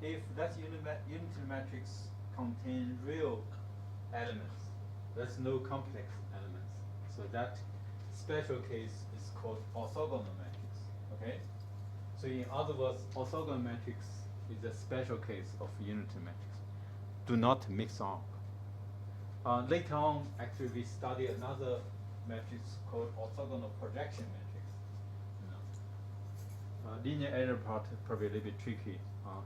Speaker 1: if that unity matrix contains real elements, there's no complex elements. So that special case is called orthogonal matrix. Okay? So in other words, orthogonal matrix is a special case of unity matrix. Do not mix up. Later on, actually, we study another matrix called orthogonal projection matrix. Linear error part probably a little bit tricky.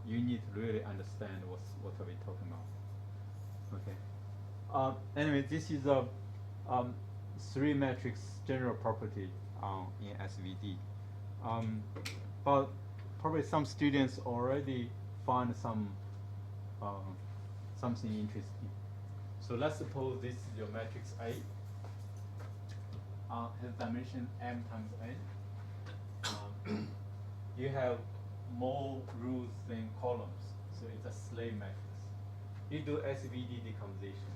Speaker 1: You need to really understand what are we talking about. Okay. Anyway, this is a 3 matrix general property in SVD. But probably some students already find some something interesting. So let's suppose this is your matrix A. Has dimension M times N. You have more rows than columns, so it's a slave matrix. You do SVD decomposition.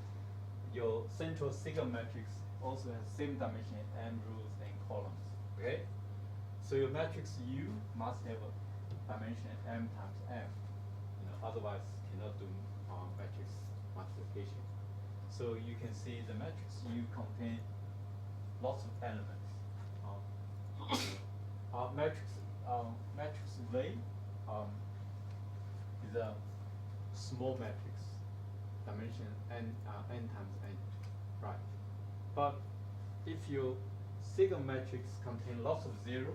Speaker 1: Your central sigma matrix also has same dimension M rows and columns. Okay? So your matrix U must have a dimension M times M. Otherwise cannot do matrix multiplication. So you can see the matrix U contain lots of elements. Matrix V is a small matrix, dimension n times n, right? But if your sigma matrix contains lots of 0,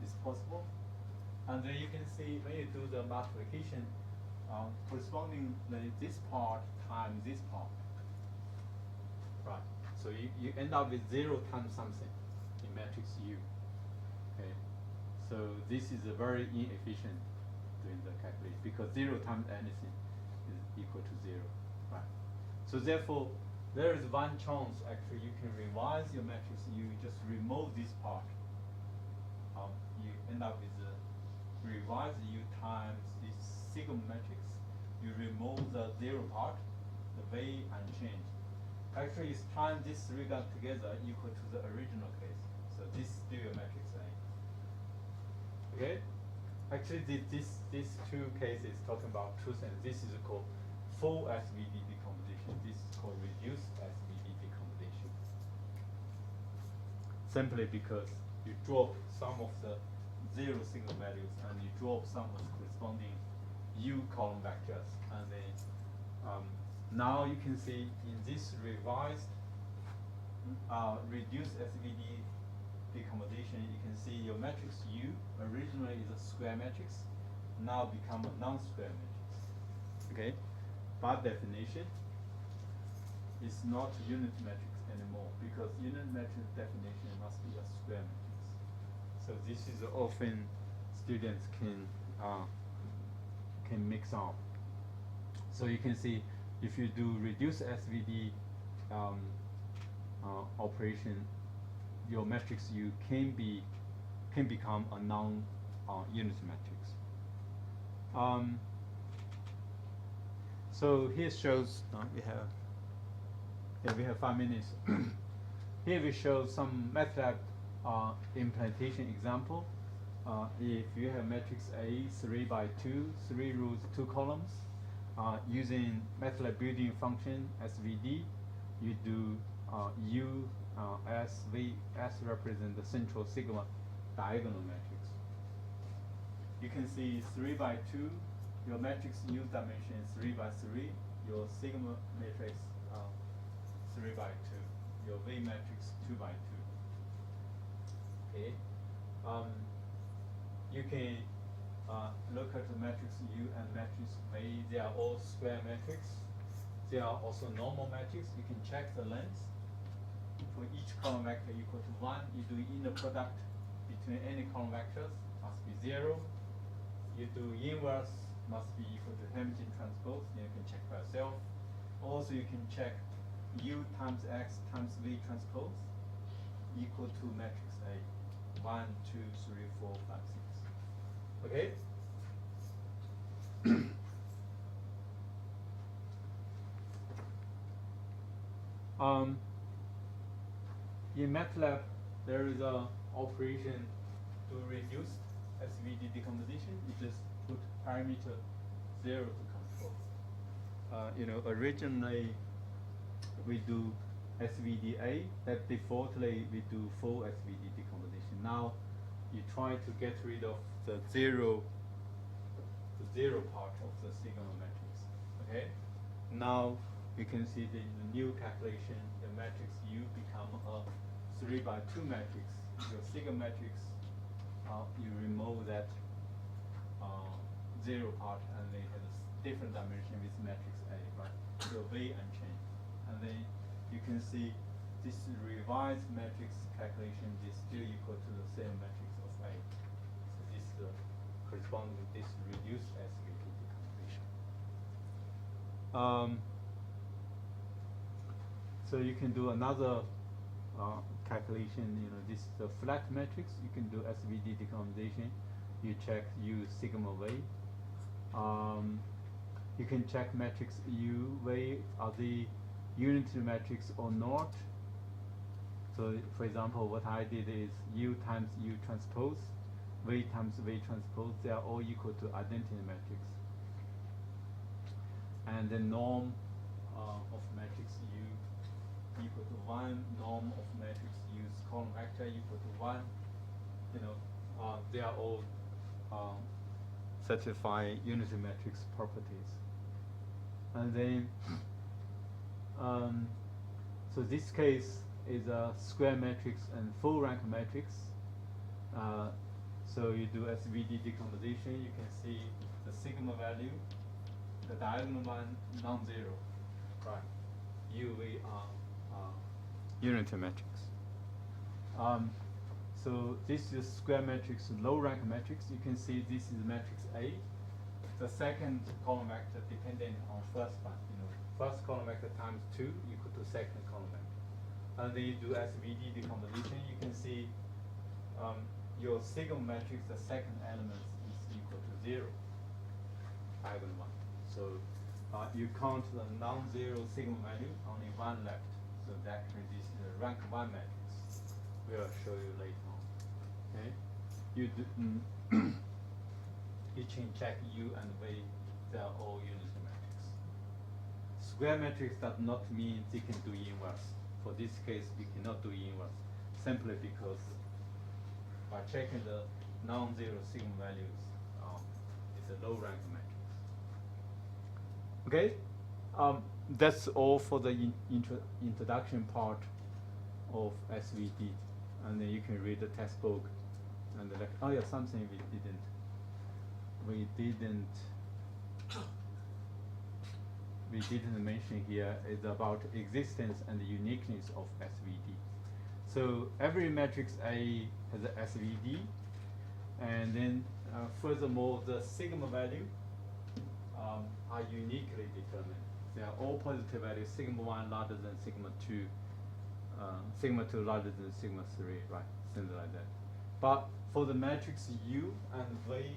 Speaker 1: it's possible. And then you can see when you do the multiplication, correspondingly this part times this part, right? So you end up with 0 times something in matrix U. Okay, so this is a very inefficient doing the calculation because 0 times anything is equal to 0, right? So therefore, there is one chance actually you can revise your matrix. You just remove this part. You end up with the revise U times this sigma matrix. You remove the 0 part, the way unchanged. Actually, it's time these three got together equal to the original case. So this is still your matrix A. Okay? Actually, these two cases talking about truth, and this is called full SVD decomposition. This is called reduced SVD decomposition. Simply because you drop some of the zero signal values and you drop some of the corresponding U column vectors, and then now you can see in this revised reduced SVD decomposition, you can see your matrix U originally is a square matrix, now become a non-square matrix. Okay, by definition, it's not unit matrix anymore because unit matrix definition must be a square matrix. So this is often students can mix up. So you can see if you do reduce SVD operation, your matrix U can become a non-unit matrix. So here shows we have 5 minutes. Here we show some MATLAB implementation example. If you have matrix A 3 by 2, 3 rows, 2 columns, using MATLAB building function SVD, you do U S V S represent the central sigma diagonal matrix. You can see 3 by 2, your matrix U dimension is 3 by 3, your sigma matrix 3 by 2, your V matrix 2 by 2. Okay. You can look at the matrix U and matrix V. They are all square matrix. They are also normal matrix. You can check the length. For each column vector equal to 1, you do inner product between any column vectors, must be 0. You do inverse, must be equal to Hamilton transpose. You can check by yourself. Also, you can check U times X times V transpose equal to matrix A. 1, 2, 3, 4, 5, 6. Okay? In MATLAB, there is a operation to reduce SVD decomposition. You just put parameter 0 to control. Originally we do SVDA, that defaultly we do full SVD decomposition. Now you try to get rid of the zero part of the sigma matrix. Okay? Now you can see that in the new calculation, the matrix U become a 3 by 2 matrix. Your sigma matrix, you remove that 0 part, and they have a different dimension with matrix A, right? So V unchanged. And then you can see this revised matrix calculation is still equal to the same matrix of A. So this corresponds with this reduced SVD decomposition. So you can do another calculation. This is the flat matrix. You can do SVD decomposition. You check U sigma V. You can check matrix U V, are they unitary matrix or not. So for example, what I did is U times U transpose, V times V transpose, they are all equal to identity matrix. And the norm of matrix U equal to 1, norm of matrix U's column vector equal to 1. They are all satisfy unitary matrix properties. And then, so this case is a square matrix and full rank matrix. So you do SVD decomposition, you can see the sigma value, the diagonal one non-zero, right? UV unitary matrix. So this is square matrix, low rank matrix. You can see this is matrix A. The second column vector dependent on first one. First column vector times 2 equal to second column vector. And then you do SVD decomposition. You can see your sigma matrix, the second element is equal to 0, diagonal 1. So you count the non-zero sigma value, only one left. So actually this is a rank 1 matrix. We'll show you later on. Okay? You do, you can check U and V, they are all unitary matrix. Square matrix does not mean they can do inverse. For this case, we cannot do inverse, simply because by checking the non-zero sigma values, it's a low rank matrix. Okay, that's all for the introduction part of SVD, and then you can read the textbook and the oh yeah, something we didn't mention here is about existence and the uniqueness of SVD. So every matrix A has a SVD, and then furthermore, the sigma value are uniquely determined. They are all positive values, sigma 1 larger than sigma 2, sigma 2 larger than sigma 3, right? Something like that. But for the matrix U and V,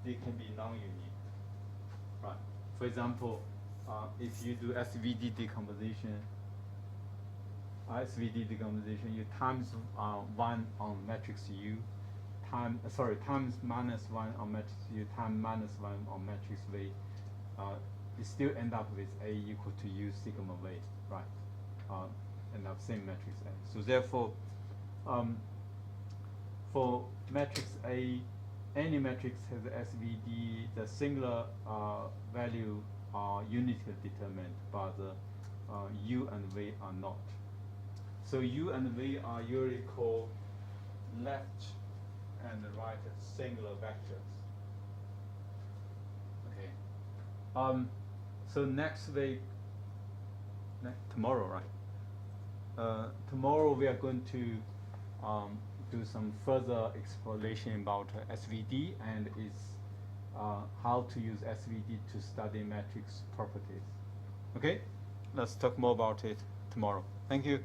Speaker 1: they can be non-unique, right? For example, if you do SVD decomposition, you times 1 on matrix U, times minus 1 on matrix U, times minus 1 on matrix V, you still end up with A equal to U sigma V, right? End up same matrix A. So therefore, for matrix A, any matrix has SVD, the singular value are uniquely determined, but the U and V are not. So U and V are usually called left and right singular vectors. Okay. So next week, tomorrow, right? Tomorrow we are going to do some further exploration about SVD and its how to use SVD to study matrix properties. Okay? Let's talk more about it tomorrow. Thank you.